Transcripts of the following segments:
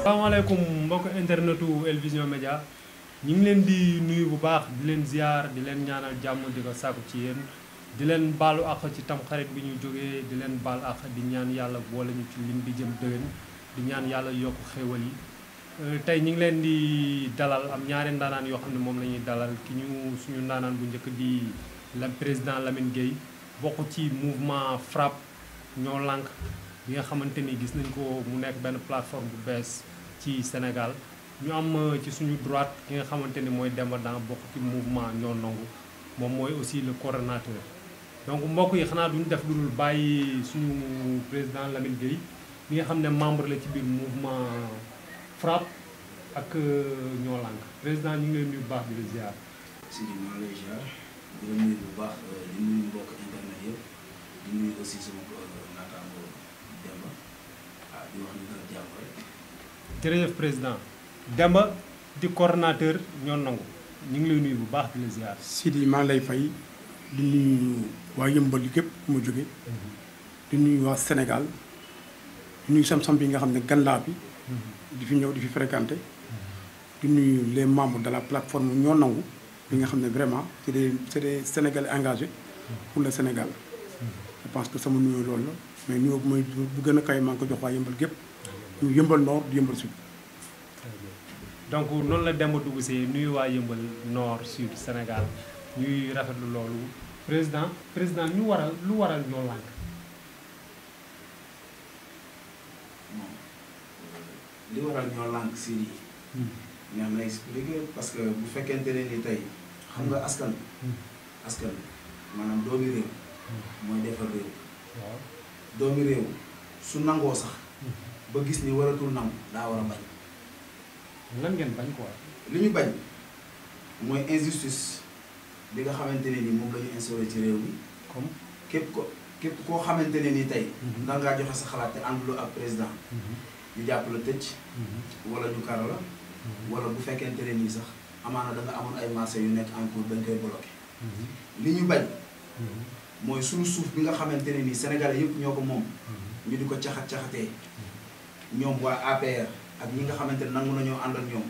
salaamaaleykum mbokk internetu El Vision Média ñu ngi leen di nuyu bu baax di leen ziar di leen ñaanal jàmm di ko sàkku ci yéen di leen baalu àq ci tamxarit bi ñu jógee di leen baal àq di ñaan yàlla boole ñu ci lim di jëm déwén di ñaan yàlla yokk xéwal yi tey ñu ngi leen di dalal am ñaari ndaanaan yoo xam ne moom la ñuy dalal ki ñu suñu ndaanaan bu njëkk di la président Lamine Gueye bokk ci mouvement FRAPP ñoo lànk bi nga xamante ni gis nañ ko mu nekk benn plateforme bu bees ci Sénégal ñu am ci suñu droite ki nga xamante ni mooy Demba Dang bokk ci mouvement ñoo nangu moom mooy aussi le coordonnateur donc mbokk yi xanaa duñu def lu dul bàyyi suñu président Lamine Gueye mi nga xam ne membre la ci biir mouvement FRAPP ak ñoo lànk président ñu ngi leen nuyu bu baax di la ziar. Sidi maa ngi lay ziar di la nuyu bu baax di nuyu mbokk internet yëpp di nuyu aussi sama naataango Demba di wax ni dara jàmm rek. jërëjëf président Demba di coordonnateur ñoo nangu ñu ngi lay nuyu bu baax di la ziar. Sidi maa ngi lay fay di nuyu waa Yëmbal gépp mu jóge di nuyu waa Sénégal di nuyu sam-sam bi nga xam ne gan laa bi di fi ñëw di fi fréquenté di nuyu les membres de la plateforme ñoo nangu bi nga xam ne vraiment c'est des Sénégalais engagés pour le Sénégal je pense que sama nuyoo loolu la mais nuyoo bu mooy bu gën a kawe maa ngi ko jox waa Yëmbal gépp ñu Yëmbal Nord di Yëmbal Sud. donc noonu la Demba dugg see nuyu waa Yëmbal Nord Sud Sénégal ñuy rafetlu loolu président lu waral ñoo lànk. li waral ñoo lànk Sidi. ñoo may expliquer parce que bu fekkente ne ni tey xam nga askan maanaam doomi réew mooy defar réew. waaw doomi réew su nangoo sax ba gis ni waratul nangu daa war a bañ. lan ngeen bañ quoi. li ñu bañ mooy injustice bi nga xamante ne ni moom la ñu instauré ci réew mi. comme képp koo xamante ne ni tey. da ngaa joxe sa xalaat te ànduloo ak président. ñu jàpp la tëj. wala ñu kar la. wala bu fekkente ne nii sax amaana da nga amoon ay marché yu nekk en cours dañ koy bloqué. li ñu bañ. mooy suñu suuf bi nga xamante ne nii Sénégalais yëpp ñoo ko moom. ñu di ko caxatee ñoom waa APR ak ñi nga xamante ne nangu nañoo ànd ak ñoom.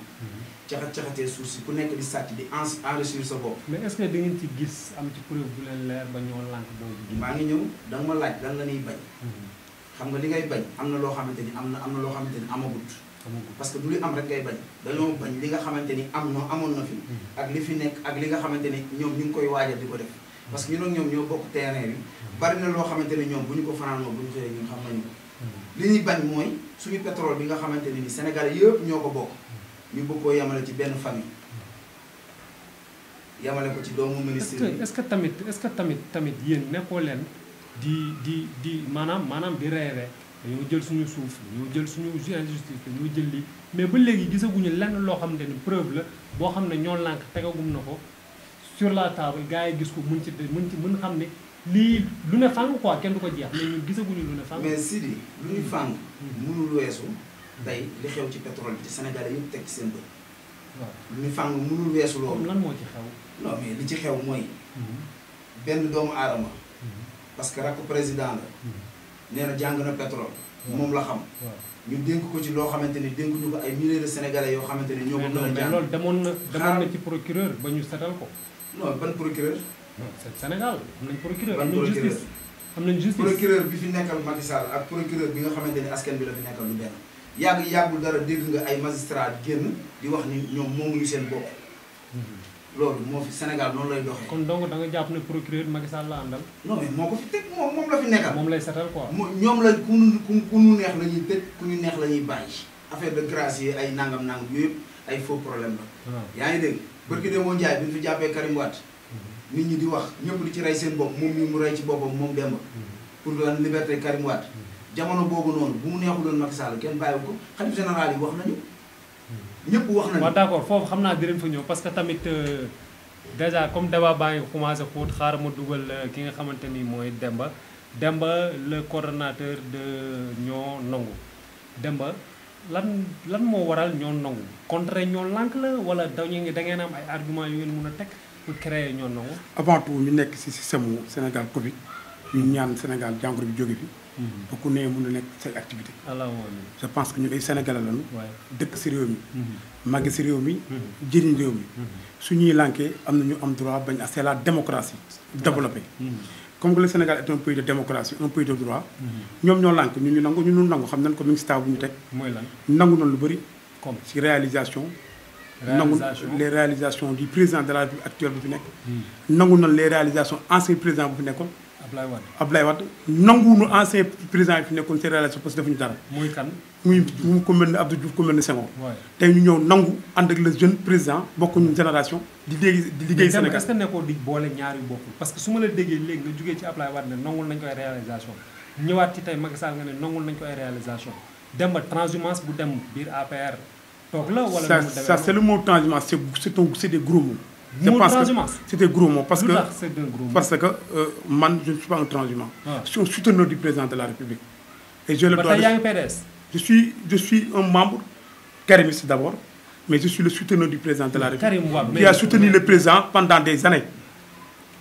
caxatee suuf si ku nekk di sàcc di enrichir sa bopp. mais est-ce que da ngeen ci gis am ci preuve bu leen leer ba ñoo lànk boobu. maa ngi ñëw da nga ma laaj lan la ñuy bañ. xam nga li ngay bañ am na loo xamante ni am na loo xamante ni amagut. parce que du li am rek ngay bañ dañoo bañ li nga xamante ni amoon na fi. ak li fi nekk ak li nga xamante ni ñoom ñu ngi koy waajal di ko def. parce que ñun ak ñoom ñoo bokk terrain bi bari na loo xamante ni ñoom bu ñu ko fanaanoo bu ñu xëyee ñun xam nañu ko. li ñuy bañ mooy suñu pétrole bi nga xamante ne ni Sénégal yëpp ñoo ko bokk ñu bëgg koo yemale ci benn famille yemale ko ci doomu ministre yi. est-ce que tamit yéen nekkoo leen di maanaam di reere dañoo jël suñu suuf dañoo jël suñu injustice dañoo jël lii mais ba léegi gisaguñu lenn loo xamante ni preuve la boo xam ne ñoo lànk tegagum na ko sur la table gars yi gis ko mën xam ne lii lu ne fàng quoi kenn du ko jeex mais ñun gisaguñu lu ne fàng. mais Sidi lu ñu fàng mënul weesu tey li xew ci pétrole bi ci Sénégal yëpp teg ci seen bët. waaw lu ñu fàng mënul weesu loolu. lan moo ci xew. non mais li ci xew mooy. benn doomu aadama. parce que rakku président la. nee na jàng na pétrole. moom la xam. ñu dénk ko ci loo xamante ni dénkuñu ko ay milliers de sénégalais yoo xamante ni ñoo ko mën a jàng. mais loolu demoon na ci procureur ba ñu setal ko. non ban procureur. non c'est Sénégal am nañ procureur. ban procureur am nañ justice procureur bi fi nekkal Macky Sall ak procureur bi nga xamante ni askan bi la fi nekkal du benn. yàggul dara dégg nga ay magistrat génn di wax ni ñoom moomuñu seen bopp. loolu moo fi Sénégal noonu lay doxee. kon donc da nga jàpp ne procureur Macky Sall la àndal. non mais moo ko fi teg moom la fi nekkal. moom lay setal quoi. ñoom la ku ñu neex la ñuy tëj ku ñu neex la ñuy bàyyi. affaire de grâce yi ay nangam yooyu yëpp ay faux problème la. yaa ngi dégg barki Demba Ndiaye bi ñu fi jàppee Karim Wade. nit ñi di wax ñëpp di ci rey seen bopp moom mii mu rey ci boppam moom Demba. pour lan liberté Karim Wade. jamono boobu noonu bu mu neexuloon Macky Sall kenn bàyyiwu ko xalif général yi wax nañu. ñëpp wax nañu. waaw d'accord foofu xam naa dinañ fa ñëw parce que tamit déjà comme débat baa ngi commencé xóot xaaral ma dugal ki nga xamante ni mooy Demba le coordonnateur de ñoo nangu Demba lan moo waral ñoo nangu contre ñoo lànk la wala da ngeen am ay argument yu ngeen mun a teg pour créer ñoo nangu. avant tout ñu nekk ci système mu Sénégal Covid ñu ñaan Sénégal jàngoro bi jóge fi ba ku ne mun a nekk say activité je pense que ñun ay Sénégalais lañu dëkk si réew mi màgg si réew mi jëriñ réew mi su ñuy lànkee am na ñu am droit bañ a c'est la démocratie développée comme que le Sénégal est un pays de démocratie un pays de droit ñoom ñoo lànk ñun ñu nangu xam nañ ko mi ngi si taw bu ñu teg nangu nañ lu bëri comme si réalisation nangu les réalisations du président de la République actuelle bu fi nekk nangu nañ les réalisations ancien président bu fi nekkoon Abdoulaye Wade nanguwuñu ancien président yi fi nekkoon seen réalisation parce que defuñu dara muy kan muy ko mel ne Abdou Diouf ko mel ne Senghor tey ñu ñëw nangu ànd ak le jeune président bokkuñu génération di liggéey Sénégal est-ce que nekkoo di boole ñaar yu bokkul parce que su ma la déggee léegi nga jógee ci Abdoulaye Wade ne nangul nañ ko ay réalisation ñëwaat ci tey Macky Sall nga ne nangul nañ ko ay réalisation dem ba transhumance bu dem biir APR toog la wala ça c'est le mot transhumance c'est des gros mots je pense que c'était gros mots parce que man je ne suis pas un transhumant je suis un souteneur du président de la République et je le dois je suis un membre karimiste d'abord mais je suis le souteneur du président de la République qui a soutenu le président pendant des années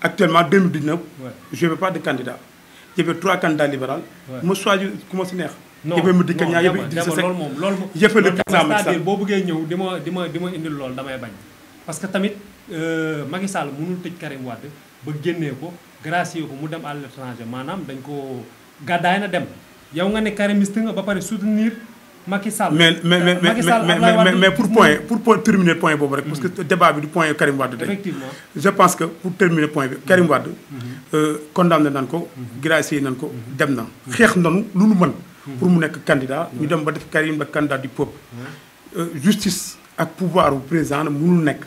actuellement 2019 je n'avais pas de candidat il y avait 3 candidats libéraux ma choisir ku ma si neex yëppee ma dikka ñaa yëppee Idrissa Seck yëppee le président Macky Sall boo bëggee ñëw di ma indil loolu damay bañ parce que tamit Macky Sall mënul tëj Karim Wade ba génnee ko gracier ko mu dem à l'étranger maanaam dañ ko gàddaay na dem yow nga ne karimiste nga ba pare soutenir Macky Sall mais pour terminer point boobu rek parce que débat bi du point Karim Wade tey effectivement je pense que pour terminer point bi Karim Wade condamné nan ko gracier nan ko dem na xeex nanu lu nu mën pour mu nekk candidat ñu dem ba def Karim ba candidat du peuple justice ak pouvoir bu président na mënul nekk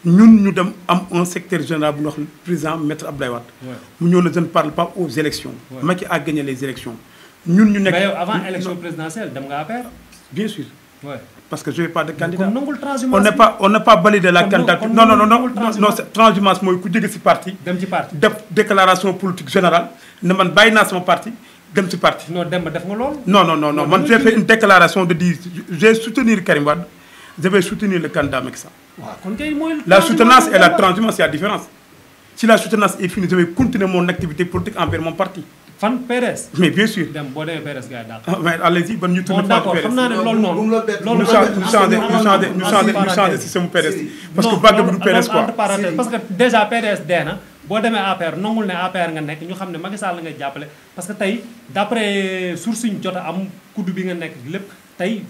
ñun ñu dem am un secrétaire général bu ñu wax président maître Abdoulaye Wade mu ñëw na je ne parle pas aux élections Macky a gagné les élections ñun ñu nekk mais yow avant élection présidentielle dem nga APR bien sûr parce que je n'ai pas de candidat on n'a pas validé la candidature non transhumance mooy ku jóge ci parti dem ci parti def déclaration politique générale ne man bàyyi naa sama parti dem ci parti non dem ba def nga loolu non man j'ai fait une déclaration de dire j'ai soutenir Karim Wade je vais soutenir le candidat Macky Sall. La soutenance et la transhumance, c'est la différence. Si la soutenance est finie, je vais continuer mon activité politique envers mon parti. Fan PRS. Mais bien sûr. Mais allez-y, nous tournons pas PRS. Nous changeons le système PRS. Parce que pas de PRS quoi. Parce que déjà PRS dena boo demee APR nangul ne APR nga nekk ñu xam ne Macky Sall la ngay jàppale parce que tey d'après source ñu jot a am kuddu bi nga nekk lépp tey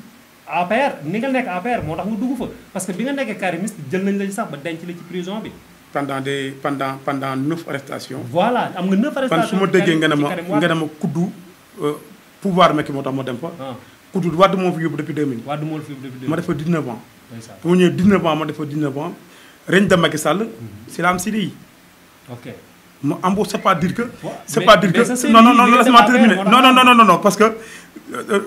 APR ni nga nekk APR moo tax nga dugg fa parce que bi nga nekkee karimiste jël nañ la ci sax ba denc la ci prison bi. pendant 9 arrestations. voilà am nga 9 arrestations. su ma déggee nga ne ma kuddu pouvoir Macky moo tax ma dem fa. kuddu Wade moo fi yóbbu depuis 2000. Wade moo fi yóbbu depuis 2000 ma def fa 19 ans. bu ma ñëwee 19 ans ma def fa 19 ans. règne de Macky Sall. c'est la am CDI. ok mu embauche c'est pas dire que. non laisse-moi terminer non parce que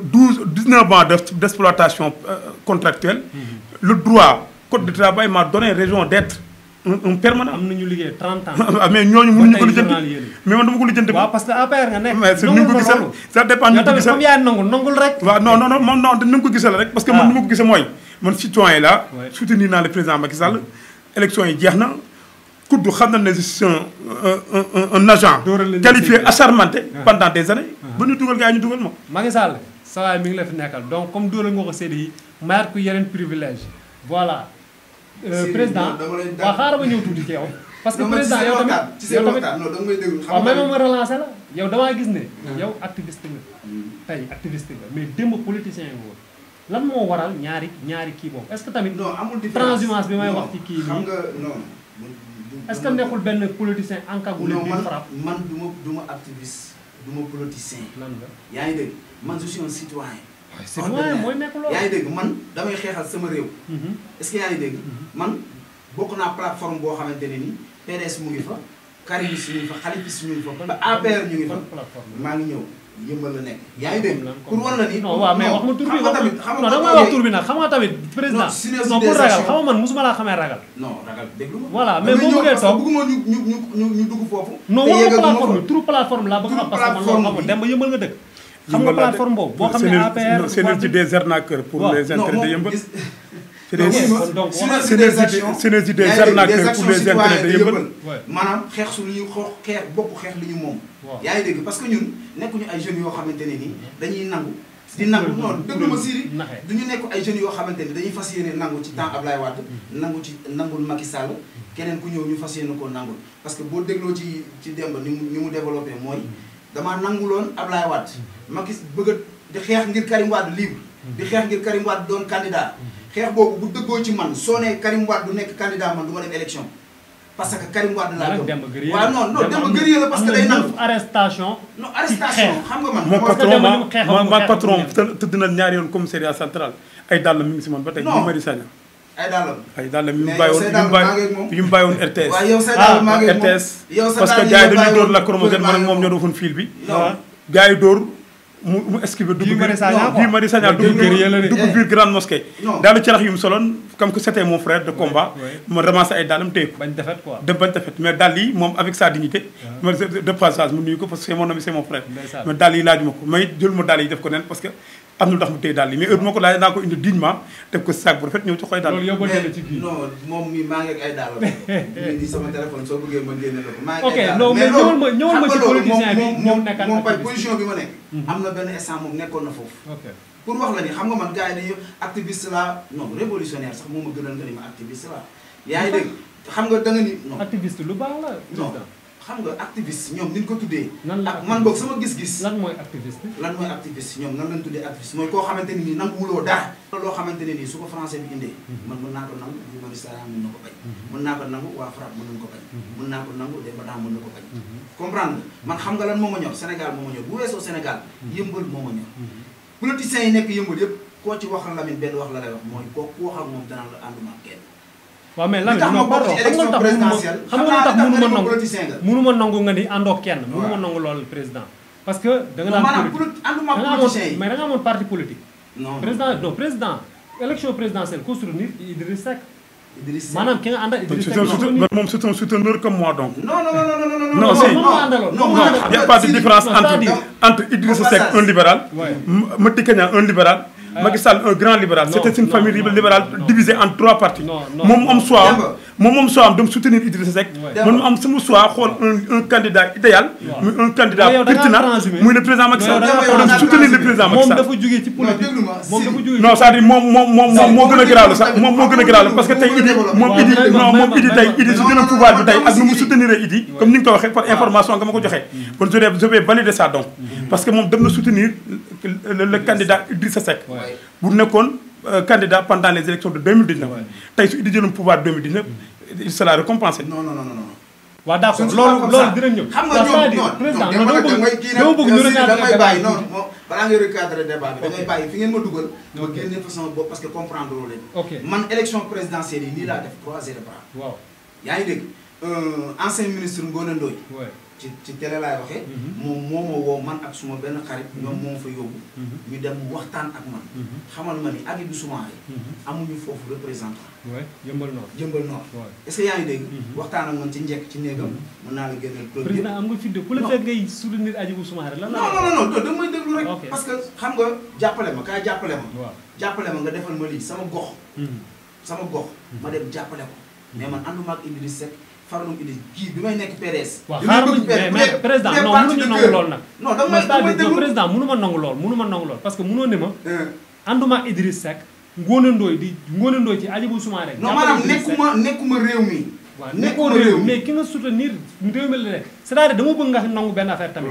19 ans d'exploitation contractuelle. le droit code du travail m'a donné raison d'être un permanent. am na ñu liggéey 30 ans. mais ñooñu mënuñu ko lijjanti mais man dama ko lijjanti. waaw parce que APR nga nekk. mais ni ko gisal ça dépend ni ko gisal. comme yaa nangul rek. waaw non ni ko gisal rek. parce que man ni ma ko gisee mooy man citoyen la soutenir naa le président Macky Sall. élection yi jeex na. Koudou xam na ne je suis un agent qualifié assermenté pendant des années. ba ñu dugal gars yi ñu dugal ma. Macky Sall sa waay mi ngi la fi nekkal donc comme dóoral nga ko CDI mayaat ko yeneen privilège voilà. président waaw xaaral ma ñëw tuuti ci yow. parce que président yow tamit waaw même ma relancé la yow damaa gis ne. yow activiste nga. tey activiste nga mais démb politicien nga woon. lan moo waral ñaari kii boobu est-ce que tamit. non amul différence transhumance bi may wax ci kii xam nii. nga non. est-ce que nekkul benn politicien encagoulé bi frappe. man du ma activiste du ma politicien. lan la yaa ngi dégg man je suis un citoyen. citoyen mooy nekk loolu. yaa ngi dégg man damay xeexal sama réew. est-ce que yaa ngi dégg man bokk naa plateforme boo xamante ne ni PDS mu ngi fa Karimis ñu ngi fa Khalifis ñu ngi fa ba APR ñu ngi fa maa ngi ñëw yëmbal la nekk. yaa ngi dégg pour wan la ni. non waaw mais wax ma tur bi xam nga tamit xam non da nga may wax tur bi nag xam nga tamit président non pour ragal xam nga man mosuma laa xamee ragal. non ragal déglu ma. voilà mais boo bëggee toog bëgguma ñu dugg foofu. non waxuma plateforme bi turu plateforme laa bëgg xam parce que man loolu xam nga dem ba yëmbal nga dëkk. xam nga plateforme boobu boo xam ne APR c'est ci des arnaqueurs pour les intérêts de yëmbal. c'est des donc synergie des arnaqueurs pour les intérêts de Yeumbeul. maanaam xeex su li ñu xeex bokk xeex li ñu moom. yaa ngi dégg parce que ñun nekkuñu ay jeunes yoo xamante ne nii dañuy nangu. di nangu noonu déglu ma Siri du ñu nekk ay jeunes yoo xamante ne dañuy fas yéene nangu ci temps Ablaye Wade nangul Macky Sall keneen ku ñëw ñu fas yéene koo nangul parce que boo dégloo ci démb ni mu développé mooy damaa nanguloon Ablaye Wade Macky bëgg a di xeex ngir Karim Wade libre di xeex ngir Karim Wade doon candidat xeex boobu bu dëggoo ci man soo nee Karim Wade du nekk candidat man du ma dem élection parce que Karim Wade laa gëm waaw non Demba guerrier la parce que day nangu arrestation xam nga man mon patron tëdd na ñaari yoon commissariat central ay dàll mi ngi si man ba tey ñu Mari Sagna ay dàllam yu mu bàyyoon RTS RTS parce que gars yi dañuy dóor la chromosome man ak moom ñoo defoon fil bi gars yi dóor mu esquivé dugg Mari Sagna dugg biir grande mosquée daal di carax yu mu soloon comme que c'était mon frère de combat ma ramassé ay daalam téye ko bañ defet mais daal yi moom avec sa dignité ma de passage mu nuyu ko parce que c'est mon ami c'est mon frère mais daal yi laaju ma ko may jël ma daal yi def ko nen parce que am na lu tax mu téye daal yi mais heure bu ma ko laajee naa ko indi dignement def ko sac bu rafet ñëw ci xoy daal non moom mi maa ngi ak ay daal mi di sama téléphone soo bëggee ma génne la ko maa ngi ok non mais ñëwal ma ci politicien bi moom nekk moom par position bi ma nekk am na benn instant moom nekkoon na foofu pour wax la ni xam nga man gars yi dañuy activiste la non révolutionnaire sax moo ma gënal nga ni ma activiste la yaa ngi dégg xam nga da nga ni non activiste lu baax la non xam nga activiste ñoom ni ñu ko tuddee ak man boog sama gis-gis lan mooy activiste ñoom nan lañ tuddee activiste mooy koo xamante ni nii nangu wuloo dara loo xamante ne nii su ko français bi indee man mën naa ko nangu bu magistrat mën na ko bañ mën naa ko nangu waa FRAPP mën nañu ko bañ mën naa ko nangu Demba Daan mën na ko bañ comprendre nga man xam nga lan moo ma ñor Sénégal moo ma ñor bu weesoo Sénégal Yeumbeul moo ma ñor politiciens yi nekk Yeumbeul yëpp koo ci waxal Lamine benn wax la lay wax mooy koo ku wax ak moom danaan la ànduma ak kenn waaw mais lan non pardon xam nga tax mënuma nangu nga ni àndoo kenn mënuma nangu loolu président parce que da nga naan mais da nga amoon parti politique président élection présidentielle ko soutenir Idriss Seck maanaam ki nga àndal Idriss Seck moom c'est un souteneur comme moi donc non il y a pas de différence entre Idriss Seck un libéral Madické Niang un libéral Macky Sall un grand libéral c'était une famille libérale divisée en 3 partis moom am choix am dem soutenir Idrissa Seck man am sama choix xool un candidat idéal muy un candidat pertinent muy le président Macky Sall dem soutenir le président Macky Sall moom dafa jógee ci politique non c'est-à-dire moom moo gën a garaaw sax moom moo gën a garaaw parce que tey Idi tey Idi su gën a pouvoir bi tey ak nu mu soutenir Idi comme ni nga ko waxee par information nga ma ko joxee kon je vais valider ça donc parce que moom dem na soutenir le candidat Idrissa Seck bu nekkoon candidat pendant les élections de 2019 tey su Idi jëloon pouvoir 2019 il sera récompensé. non. waaw d'accord loolu dinañ ñëw. xam nga ñoom président dama bëgg ñu recadrer bàyyi non balaa ngay recadrer débat bi da ngay bàyyi fi ngeen ma dugal. ma génne façon bopp parce que comprendre loo leen. ok man élection présidentielle yi nii laa def croiser les bras. waaw yaa ngi dégg ancien ministre Ngone Ndoye. ci télé laay waxee. moom moo ma woo man ak suma benn xarit. ñoom moo fa yóbbu. ñu dem waxtaan ak man. xamal ma ni Hadjibou Soumaré amuñu foofu représentant. Yeumbeul Nord. est-ce que yaa ngi dégg. waxtaan ak man ci njëkk ci néegam. mën naa la génneel preuve président am nga fi de ku la fekk ngay soutenir Hadjibou Soumaré lan la. non da may déglu rek. parce que xam nga jàppale ma kaay jàppale ma. waaw jàppale ma nga defal ma lii sama gox. ma dem jàppale ko. mais man ànduma ak Idriss Seck. faralum Idriss kii bi may nekk PDS. waaw xaaral mais président non mënuñu nangu lool nag. non président mënuma nangu lool parce que mënoo ne ma. ànduma Idriss Seck Ngone Ndoye ci Hadjibou Soumaré. non maanaam nekkuma réew mi. waaw nekkoo réew mais ki nga soutenir réew mi la nekk. c'est-à-dire dama bëgg nga nangu benn affaire tamit.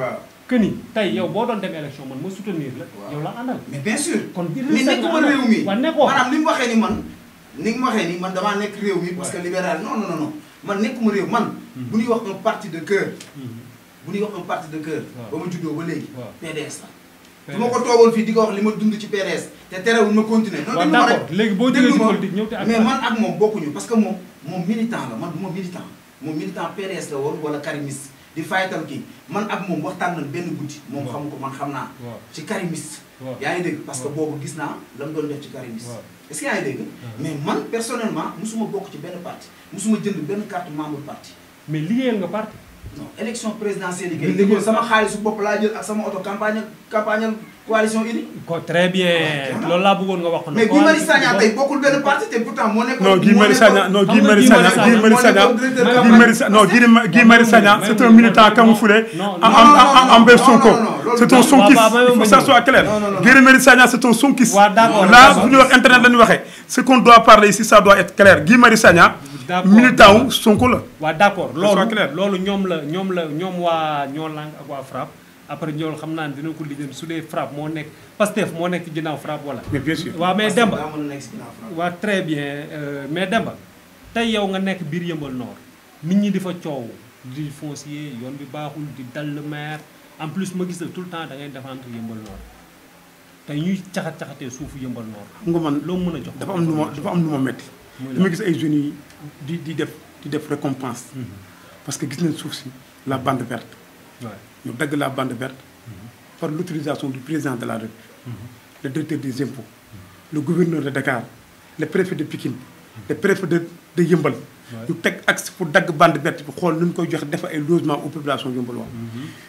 que ni tey yow boo doon dem élection man ma soutenir la. yow la àndal. mais bien sûr. kon mais nekkuma réew mi. waaw nekkoo maanaam ni mu waxee ni man damaa nekk réew mi parce que libéral non. man nekkuma réew man. bu ñuy wax un parti de cœur. ba ma juddoo ba léegi. PDS la. su ma ko toogoon fii di ko wax li ma dund ci PDS te terewul ma continuer. waaw d'accord léegi boo jógee ci politique ñëw te ak mais man ak moom bokkuñu parce que moom militant la man du ma militant. moom militant PDS la woon wala karimiste di fayatal kii man ak moom waxtaan nañ benn guddi. moom xam ko man xam naa. ci karimiste. yaa ngi dégg parce que boobu gis naa la mu doon def ci karimiste. est-ce que yaa ngi dégg. mais man personnellement musuma bokk ci benn parti musuma jënd benn carte membre parti. mais liggéeyal nga parti. non élection présidentielle liggéey sama xaalisu bopp laa jël ak sama oto campagne coalition unie. très bien loolu laa bëggoon nga wax. mais Guy Marius Sagna tey bokkul benn parti te pourtant moo nekk. non Guy Marius Sagna non Guy Marius Sagna c'est un militant camouflé envers Sonko. c'est un sonkiste il faut que ça soit clair. Guy Marius Sagna c'est un sonkiste. là bu ñu wax internet la ñu waxee ce qu'on doit parler ici ça doit être clair Guy Marius Sagna militant wu Sonko la. waaw d'accord loolu ñoom waa ñoo lang ak waa FRAPP. après ñoom xam naa ne dina ko lijjanti su dee FRAPP moo nekk Pastef moo nekk ginnaaw FRAPP wala. mais bien sûr waaw mais Demba waaw très bien mais Demba tey yow nga nekk biir Yeumbeul Nord nit ñi di fa coow di foncier yoon bi baaxul di dal le maire en plus ma gis la tout le temps da ngay défendre Yeumbeul Nord tey ñuy caxatee suufu Yeumbeul Nord. xam nga man loo mën a jox dafa am lu ma métti. dama gis ay jeunes yi di def récompense. parce que gis nañ suuf si la bande verte. ñu dagg la bande verte par l'autorisation du président de la République, le directeur des impôts, le gouverneur de Dakar, le préfet de Pikine, le préfet de Yeumbeul. ñu teg axe pour dagg bande verte bi xool nu ñu koy joxe def ay logement aux populations Yeumbeul wax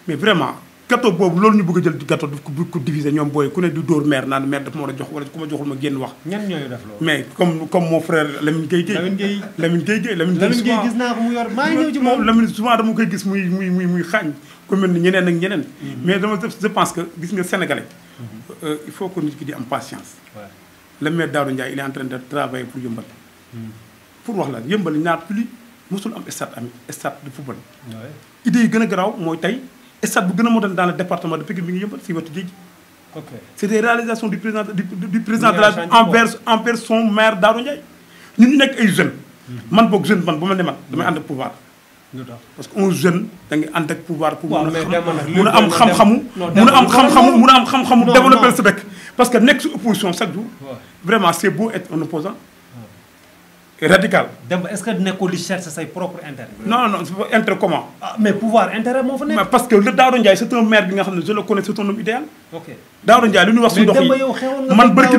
mais vraiment gâteau boobu loolu ñu bëgg a jël gâteau du ko diviser ñoom booy ku ne di dóor maire naan maire daf ma war a jox wala ku ma joxul ma génn wax. ñan ñooy def loolu. mais comme mon frère Lamine Gueye Gueye. Lamine Gueye gis naa ko mu yor maa ngi ñëw ci moom. Lamine souvent dama koy gis muy xaañ ku mel ni ñeneen ak ñeneen. mais je pense que gis nga sénégalais. il faut que nit ki di am patience. le maire Daouda Ndiaye il est en train de travailler pour Yeumbeul. pour wax la Yeumbeul ñaar plus mosul am stade de football. idée yi gën a garaaw mooy tey. stade bu gën a moderne dans le département de Pikine bi ngi Yeumbeul si wetu géej gi. ok c'est des réalisations du président de la envers son maire Daouda Ndiaye. ñun ñu nekk ay jeunes. man boog jeune man bu ma ne man damay ànd ak pouvoir. parce que un jeune da ngay ànd ak pouvoir pour mun a am xam-xamu. mun a am xam-xamu développer sa dëkk. parce que nekk si opposition chaque jour. vraiment c'est beau être un opposant radical. Demba est-ce que nekkul li cherche say propre intérêt. non intérêt comment. ah mais pouvoir intérêt moo fa nekk. parce que le Daouda Ndiaye c'est un maire bi nga xam ne je le connais c'est un homme idéal. ok Daouda Ndiaye lu ñuy wax su ndox yi man barki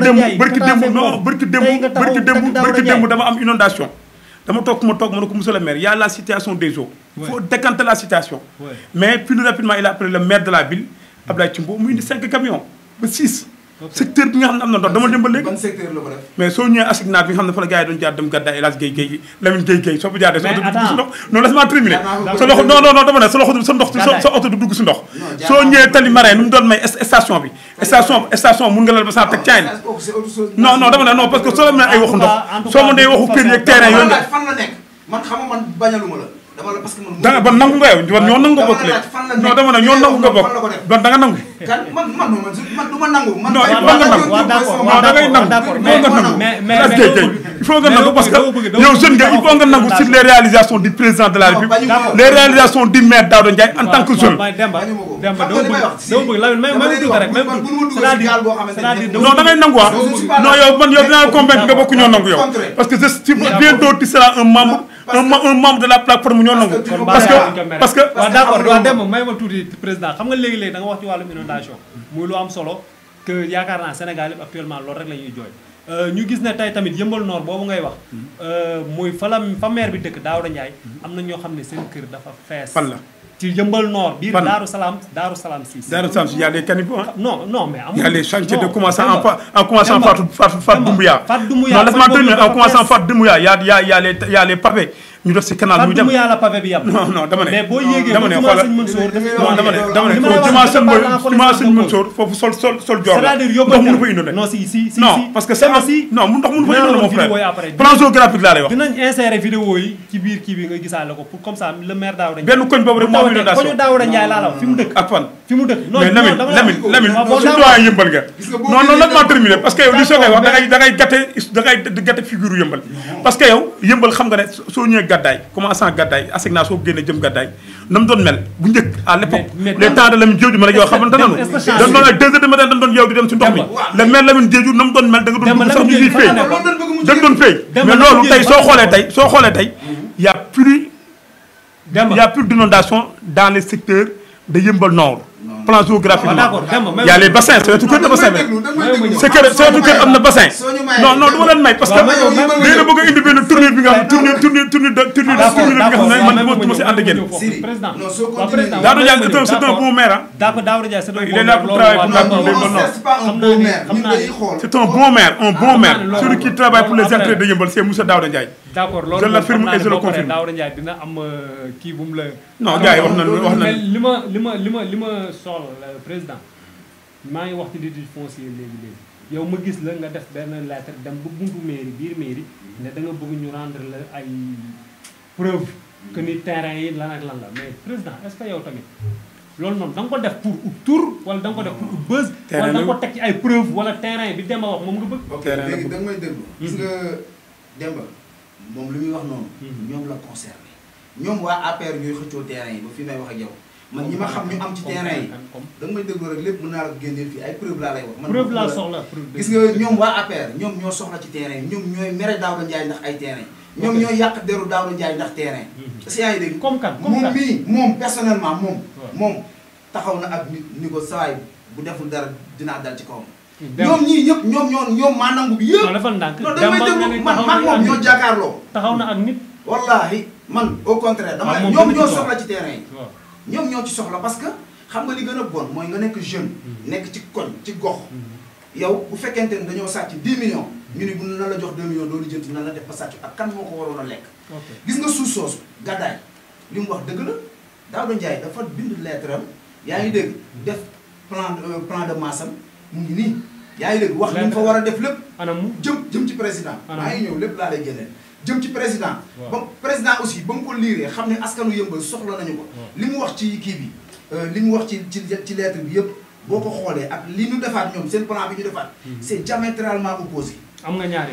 démb dama am inondation dama toog ma ne ko monsieur le maire y a la situation des eaux. il faut décanter la situation. mais plus rapidement il a appelé le maire de la ville Abdoulaye Thimbo mu indi 5 camions ba 6. secteur bi nga xam ne am na ndox dama dem ba léegi. ban secteur la ko def. mais soo ñëwee assignat bi nga xam ne fa la gars yi doon jaar dem gàddaay El Hadj Guèye Lamine Guèye soo ko jaaree sa oto du dugg si ndox non laisse-moi terminer sa loxo non dama ne sa loxo sa oto du dugg si ndox soo ñëwee tali marin nu mu doon may station bi station mun nga lal ba saa teg caay non dama ne non parce que soo la mën ay waxu ndox soo mën day waxu kër yeeg terrain yooyu fan la nekk man xam nga man bañaluma la dama la parce que man. da nga ban nangu nga yow ñoo nangu nga bokk léegi non dama ne ñoo nangu nga bokk ban da nga nangu. kan man du ma nangu. man non il faut nga nangu non da ngay nangu mais il faut nga nangu parce que yow jeune nga il faut nga nangu sur les réalisations du président de la République les réalisations du maire Daouda Ndiaye en tant que jeune. non da ngay nangu non yow dinaa convaincre nga bokk ñoo nangu yow parce que bientôt tu seras un membre de la plateforme ñoo nangu parce que waaw d'accord waaw dem may ma tuuti président xam nga léegi-léegi da nga wax ci wàllum inondation muy lu am solo que yaakaar naa Sénégal yëpp actuellement loolu rek la ñuy jooy ñu gis ne tey tamit Yeumbeul Nord boobu ngay wax muy fa maire bi dëkk Daouda Ndiaye am na ñoo xam ne seen kër dafa fees fan la ci Yeumbeul Nord biir Daaru Salaam 6 Daaru Salaam il y a des caniveaux non mais amul il y a les chantiers de commençant en commençant Fatou Doumbouya non laisse-moi terminer en commençant Fatou Doumbouya il y a les pavés ñu def si canal muy dem Fatou la pavé bi yam non dama ne mais boo yéegee dama ne xoolal dama ne sëñ Mansour foofu sol joor la ndox mënu fa inondé non si non parce que non ndox mënu fa inondé mon frère plan géographique laa lay wax dinañ insérer vidéo yi ci biir kii bi nga gisaale ko pour comme ça le maire Daouda Ndiaye benn koñ boobu rek moo am inondation koñu Daouda Ndiaye laa la wax fi mu dëkk ak fan fi mu dëkk mais Lamine su doyen Yeumbeul nga non nag maa terminé parce que yow li soo koy wax da ngay gàtte figure Yeumbeul parce que yow Yeumbeul xam nga ne soo ñëwee gàddaay commençant gàddaay assignat soo génne jëm gàddaay na mu doon mel bu njëkk à l'époque les temps de Lamine Diédhiou ma rek yow xamante nanu dañ doon ay 2 heures du matin dañ doon yow di dem si ndox mi le maire Lamine Diédhiou na mu doon mel da nga doon dugg sax ñu ñuy féey da nga doon féey mais loolu tey soo xoolee tey y a plus d'inondation dans les secteurs de Yeumbeul Nord plan géographique d'accord y a les bassins c'est wetu kër na bassin c'est que c'est wetu kër am na bassin non non du ma leen may parce que léegi bëgg a indi benn tournure bi nga xam tournure bi nga xam ne man du ma si ànd ak yéen président Daouda Ndiaye c'est un bon maire d'accord Daouda Ndiaye c'est un il est là pour travailler pour la c'est un bon maire celui qui travaille pour les intérêts de Yeumbeul c'est monsieur Daouda Ndiaye d'accord loolu je l'affirme et je le confirme Daouda Ndiaye dina am kii bu mu la non gars yi wax na li ma soxla président maa ngi wax ci titre foncier léegi yow ma gis la nga def benn lettre dem ba buntu mairie biir mairie ne da nga bëgg ñu rendre la ay preuve que ni terrain yi lan ak lan la mais président est-ce que yow tamit loolu noonu da nga ko def pour ut tour wala da nga ko def pour ut buzz wala da nga ko teg ci ay preuve wala terrain bi Demba wax moom nga bëgg ok léegi da nga may déglu gis nga Demba moom li muy wax noonu ñoom la concerné ñoom waa APR ñooy xëccoo terrain yi ba fi may wax ak yow man ñi ma xam ñu am ci terrain yi da nga may déglu rek lépp mën naa la ko génneel fii ay preuve laa lay wax man preuve laa soxla gis nga ñoom waa APR ñoom ñoo soxla ci terrain yi ñoom ñooy mere Daouda Ndiaye ndax ay terrain ñoom ñooy yàq deru Daouda Ndiaye ndax terrain est-ce que yaa ngi dégg comme kan moom mii moom personnellement moom taxaw na ak nit ni ko sawaay bu deful dara dinaa dal ci kawam ñoom ñii ñëpp ñoom maa nangu bi yëpp defal ndànk non damay déglu man moom ñoo jàkkaarloo taxaw na ak nit wallahi man au contraire dama ñoom ñoo soxla ci terrain yi ñoom ñoo ci soxla parce que xam nga li gën a bon mooy nga nekk jeune nekk ci koñ ci gox yow bu fekkente ne dañoo sàcc 10 millions ñu ni bu na la jox 2 millions doo lijjanti nan la def ba sàcc ak kan moo ko waroon a lekk gis nga suuf soosu gàddaay li mu wax dëgg la Daouda Ndiaye dafa bind lettre am yaa ngi dégg def plan de masse am mu ngi nii yaa ngi dégg wax li mu fa war a def lépp jëm ci président maa ngi ñëw lépp laa lay génneel jëm ci président ba président aussi ba mu ko liiree xam ne askanu Yeumbeul soxla nañu ko li mu wax ci kii bi li mu wax ci lettre bi yëpp boo ko xoolee ak li ñu defaat ñoom seen plan bi ñu defaat c'est diamétralement opposé am nga ñaari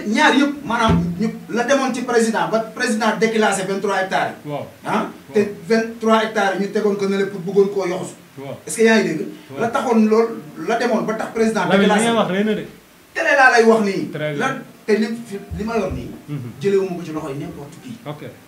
ñaar yëpp maanaam ñu la demoon ci président ba président déclassé 23 hectares yi te 23 hectares yi ñu tegoon ko ne la pour bëggoon koo yoxosu est-ce que yaa ngi dégg la taxoon loolu la demoon ba tax président déclassé wax réy na de télé laa lay wax nii la te li ma yor nii jëlewuma ko ci loxoy n'importe qui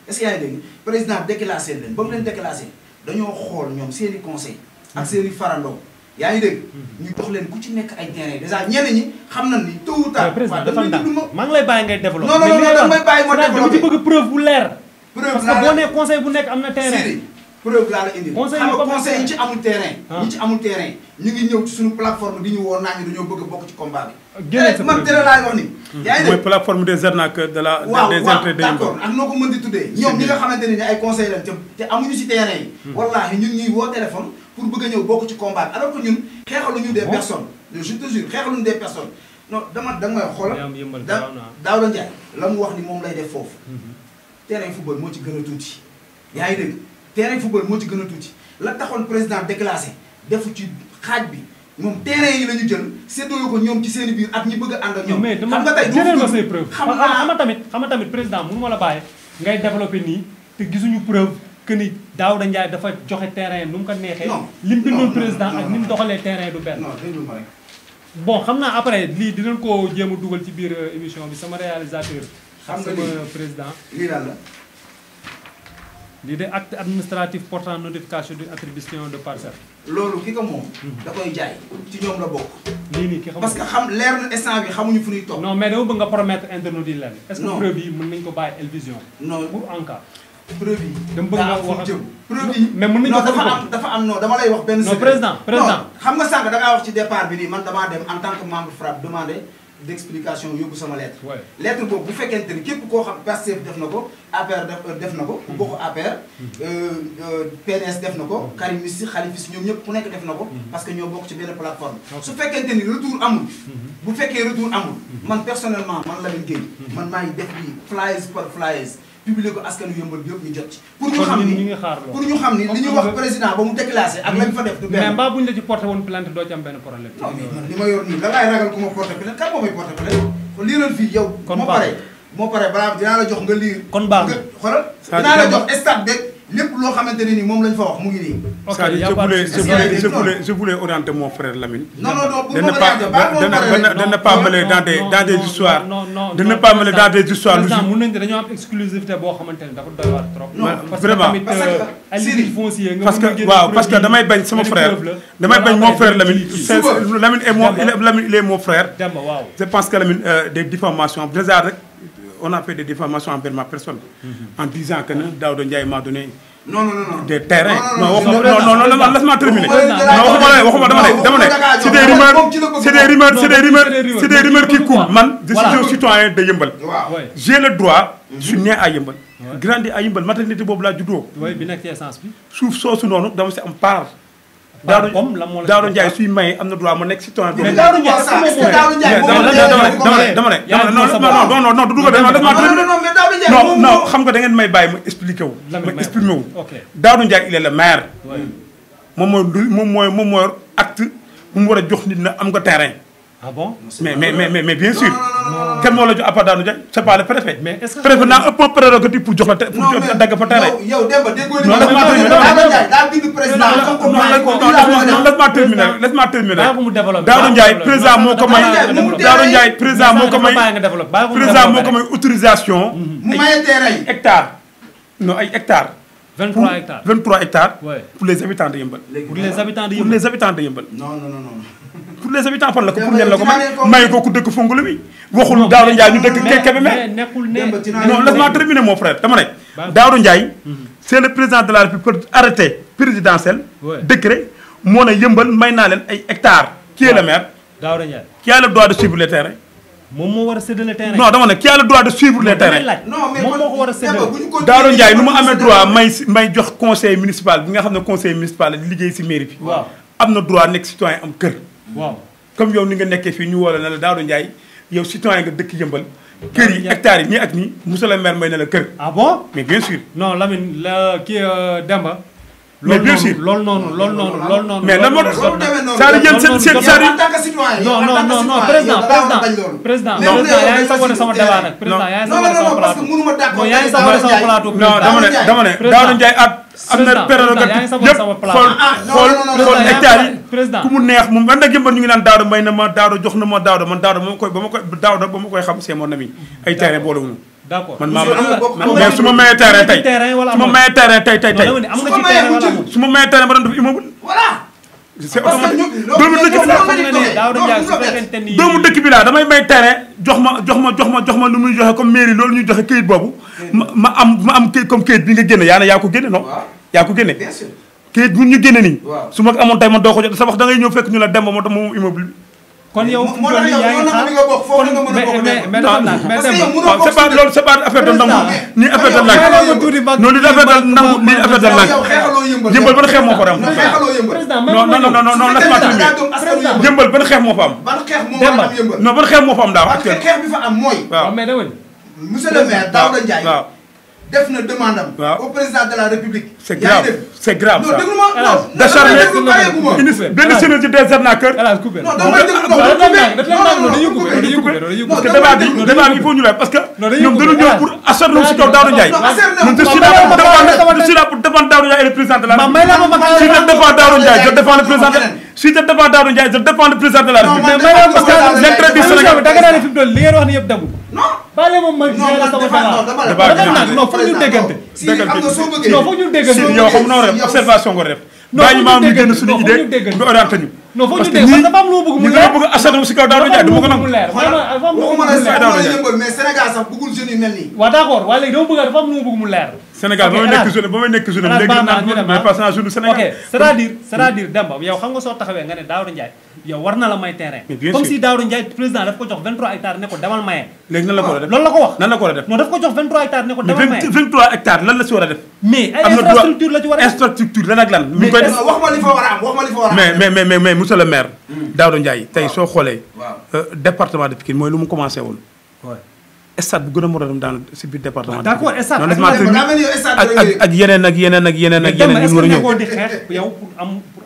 est-ce que yaa ngi dégg président déclassé leen ba mu leen déclassé dañoo xool ñoom seen i conseil ak seen i farandoo yaa ngi dégg ñu jox leen ku ci nekk ay terrain déjà ñenn ñi xam na ni tôt ou tard président dafa ndax maa ngi lay bàyyi ngay développé non da may bàyyi ma développé dama ci bëgg preuve bu leer preuve parce que boo nee conseil bu nekk am na terrain preuve laa la indi xam nga conseil yi ci amul terrain ñi ci amul terrain ñu ngi ñëw ci suñu plateforme di ñu woon naa ñu dañoo bëgg a bokk ci combat bi man télé laay wax ni yaa ngi dégg mooy plateforme des arnaques de la des intérêts de d'accord ak noo ko mën di tuddee ñoom ñi nga xamante ne ni ay conseil lañ te amuñu ci terrain yi wallaahi ñun ñuy woo téléphone pour bëgg a ñëw bokk ci combat bi alors que ñun xeexaluñu des personnes je te jure xeexaluñu des personnes non da nga may xoolal Daouda Ndiaye la mu wax ni moom lay def foofu terrain football moo ci gën a tuuti yaa ngi dégg terrain football moo ci gën a tuuti la taxoon président déclassé defu ci xaaj bi moom terrain yi la ñu jël séddoo ko ñoom ci seen i biir ak ñi bëgg a ànd ak ñoom. mais dama jëlee ma say preuve xam nga tamit président mënu ma la bàyyi ngay développé nii te gisuñu preuve que ni Daouda Ndiaye dafa joxe terrain nu mu ko neexee. li mu bindoon président ak ni mu doxalee terrain du benn. non déglu ma rek. bon xam naa après lii dinañ ko jéem a dugal ci biir émission bi sama réalisateur. xam nga sama président. lii daal la. lii de acte administratif portant notification d'une attribution de parcelle. loolu ki ko moom. da koy jaay ci ñoom la bokk. lii nii ki xam parce que xam leer na instant bi xamuñu fu ñuy toog. non mais dama bëgg nga promettre internautes yi lenn. est-ce que preuve yi mën nañu ko bàyyi El Vision. non pour en cas. preuve yi. dama bëgg nga wax jëm preuve yi. mais mën nañu ko dafa am non dama lay wax benn. non président xam nga sànq da ngaa wax ci départ bi nii man damaa dem en tant que membre FRAPP demandé d'explication yóbbu sama lettre. lettre boobu bu fekkente ni képp koo xam Pastef def na ko APR def na ko. ku bokk APR. PNS def na ko. Karimiste Khalifiste ñoom ñëpp ku nekk def na ko. parce que ñoo bokk ci benn plateforme. su fekkente ni retour amul. bu fekkee retour amul. man personnellement man Lamine Gueye. man maa ngi def lii flyers par flyers. publier ko askanu Yeumbeul bi yëpp ñu jot ci. pour ñu xam ni li ñu wax président ba mu déclassé ak lañ fa def du benn. mais mbaa buñ la ci porté woon plainte doo ci am benn problème. non mais man li ma yor nii la laay ragal ku ma porté plainte kan moo may porté plainte kon liiral fii yow. moo pare balaa dinaa la jox nga liir. kon baax na xoolal dinaa la jox stade beeg lépp loo xamante ne ni moom lañ fa wax mu ngi nii. ok je voulais orienter mon frère Lamine. non de ne pas mêler dans des histoires. de ne pas mêler dans des histoires. président mun nañu dañoo am exclusivité boo xamante ne dafa doy waar trop. vraiment parce que waaw parce que damay bañ sama frère. damay bañ mon frère Lamine. Lamine il est mon frère. je pense que Lamine des diffamations déjà rek on a fait des diffamations envers ma personne. en disant que Daouda Ndiaye m'a donné. non des terrains. non laisse-moi terminer. non waxuma dama ne c'est des rumeurs qui courent man. je suis un citoyen de Yeumbeul. j'ai le droit. je suis né à Yeumbeul. grandi à Yeumbeul maternité boobu laa juddoo. bi nekk ci essence bi. suuf soosu noonu dama si am part. Daouda Ndiaye suy maye am na droit ma nekk citoyen. mais Daouda Ndiaye non du dugg non xam nga da ngeen may bàyyi ma expliqué wu. ma exprimé wu. Daouda Ndiaye il est le maire. moom mooy acte bu mu war a jox nit na am nga terrain. ah bon mais bien sûr. kenn moo la jox à part Daouda Ndiaye c'est pas le préfet. mais est-ce que préfet naa ëpp prérogative pour jox la pour dagg fa terrain. yow Demba déggoo ni Daouda Ndiaye daa bind président. laisse-moi terminer. Daouda Ndiaye président moo ko may. Daouda Ndiaye président moo ko may autorisation. mu maye terrain yi hectares. non ay hectares. 23 hectares 23 hectares. pour les habitants de Yeumbeul. pour les habitants de Yeumbeul. pour les habitants de Yeumbeul. non. pour les habitants fan la ko pour ñen la ko may ko ku dëkk Fongolo bi waxul Daouda Ndiaye ñu dëkk Kébémer non laisse-moi terminer mon frère dama ne Daouda Ndiaye c'est le président de la République arrêté présidentiel décret moo ne Yeumbeul may naa leen ay hectares qui est le maire Daouda Ndiaye qui a le droit de suivre les terrains moom moo war a séddale terrain non dama ne qui a le droit de suivre les terrains non mais moom moo ko war a séddale Daouda Ndiaye nu mu amee droit may jox conseil municipal bi nga xam ne conseil municipal di liggéey si mairie bi waaw am na droit nekk citoyen am kër waaw comme yow ni nga nekkee fii ñu woo la ne la Daouda Ndiaye yow citoyen nga dëkk Yeumbeul kër yi hectares yi nii ak nii monsieur le maire may na la kër. ah bon mais bien sûr. non Lamine la kii Demba. mais bien sûr loolu noonu. mais lan moo tax c'est-à-dire yéen seen non président yaa ngi saboté sama débat nag président yaa ngi saboté sama plateau non yaa ngi saboté sama plateau non dama ne Daouda Ndiaye am na prérogative yëpp xool hectares yi président ku mu neex moom man nag Yeumbeul ñu ngi naan Daouda may na ma Daouda jox na ma Daouda man Daouda ba ma koy xam c'est mon ami ay terrain boolewuñu d'accord man mais su ma mayee terrain tey su ma mayee terrain tey su ma mayee terrain ba doon def immeuble voilà c'est automatique doomu dëkk bi laa damay may terrain jox ma lu muy joxe comme mairie loolu ñuy joxe këyit boobu ma am këyit comme këyit bi nga génne yaa ko génne non yaa ko génne këyit bu ñu génne nii su ma amoon tey man doo ko jot sa wax da ngay ñëw fekk ñu la dem ba moom immeuble bi kon yow moo tax yow c'est pas loolu c'est pas affaire de nangu ni affaire de langue non li affaire de nangu ni affaire de langue Yeumbeul ban xeex moo fa am non laisse-moi terminer Yeumbeul ban xeex moo fa am non ban xeex moo fa am daaw parce que xeex bi fa am mooy waaw mais dama monsieur le maire Daouda Ndiaye def na demande am au président de la République c'est grave c'est grave ça d'acharner benn synergie des arnaqueurs parce que débat bi il faut ñu lay parce que ñoom dañu ñëw pour acharner si kaw Daouda Ndiaye man je suis là pour défendre Daouda Ndiaye et le président de la République si je défends Daouda Ndiaye je défends le président si je défends Daouda Ndiaye je défends le président de la République parce que l'intérêt du Sénégal da nga naa ne fi mu toll li ngeen wax ni yëpp dagul non bale moom ma non foog ñu déggante non foog ñu déggante yow xam noo def observation nga def bàyyi maam ñu génn suñu idée nga orienté ñu non foog ñu dégg parce que dafa am lu bëgg mu leer ñu bëgg acharné si kaw Daouda Ndiaye du ma ko nangu mais Sénégal sax bëggul jeunes yu mel nii waaw d'accord waaye léegi dama bëgg dafa am lu bëgg mu leer Sénégal ba may nekk jeune léegi naan mais pas sans jeune Sénégal ok c'est-à-dire Demba yow xam nga soo taxawee nga ne Daouda Ndiaye yow war na la may terrain comme si Daouda Ndiaye président daf ko jox 23 hectares ne ko demal maye léegi nan la ko war a def loolu la ko wax nan la ko war a def non daf ko jox 23 hectares ne ko demal maye 23 hectares lan la si war a def mais ay infrastructure la ci war a def infrastructure lan ak lan mi ngi koy def wax ma li fa war a am wax ma li fa war a am mais monsieur le maire Daouda Ndiaye tey soo xoolee département de Pikine mooy lu mu commencé woon stade bu gën a moderne dans si biir département d'accord stade ak yeneen ak yeneen ak yeneen ak yeneen yu war a ñëw di xeex yow pour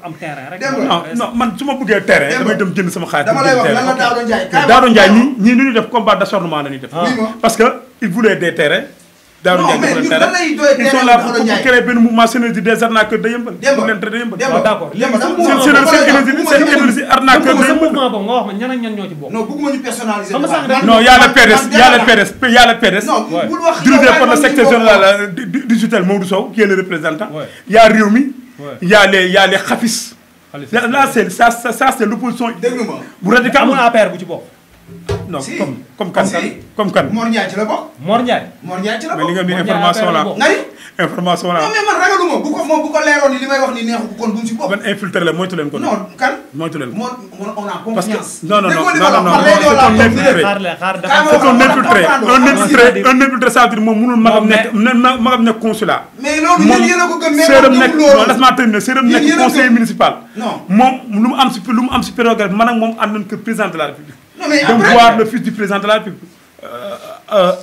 am terrain rek non man su ma bëggee terrain damay dem jënd sama xaalis dama lay wax lan la Daouda Ndiaye Daouda Ndiaye ñii lu ñuy def combat d'acharnement la ñuy def parce que il voulait des terrains Daouda non Ndiaye mais ñun dafa lan lay doy ils sont là pour créer benn mouvement synergie des arnaqueurs de Yeumbeul. pour l'entrée de Yeumbeul. d'accord seen énergie arnaqueur de sa Yeumbeul. mouvement boobu nga wax ma ñan ak ñan ñoo ci bokk. non bëgguma ñu personnaliser. Xam nga sànq rek- non y a le PDS y a le PDS y a le PDS. non bul wax dirigé par le secrétaire général digital Maodo Sow qui est le représentant. Ouais. y a Rewmi. Ouais. y a les Khafis. là c'est ça c'est l'opposition déglu ma. bu radical. amul APR bu ci bokk. non Si. comme kan Si. comme kan. Mor Ndiaye ci la bokk. Mor Ndiaye. Mor Ndiaye ci la mais li bokk. nga di Mor Ndiaye information APR la la bokk. nga ni. information la non mais man ragaluma bu ko leeroon ni li may wax ni neexu ko kon duñ si bokk. ban infiltré la moytu leen ko. non kan. moytu leen ko. on a parce que confiance. non non non Déggoo li ma non non wax, man léegi yow laa non toog infiltré. xaar la xaar Kaay dafa. ma c'est un wax, infiltré comprendre. un infiltré ça veut dire moom mënul magam nekk magam nekk consulat. mais loolu yéen a ko gëm mais séeram man nekk gëm loolu. non laisse-moi terminer séeram Yéen nekk a conseiller gëm. municipal. Non. moom lu mu am si prérogative man ak moom ànd nañ que président de la République. Non, mais dem après- voir le fils du président de la République.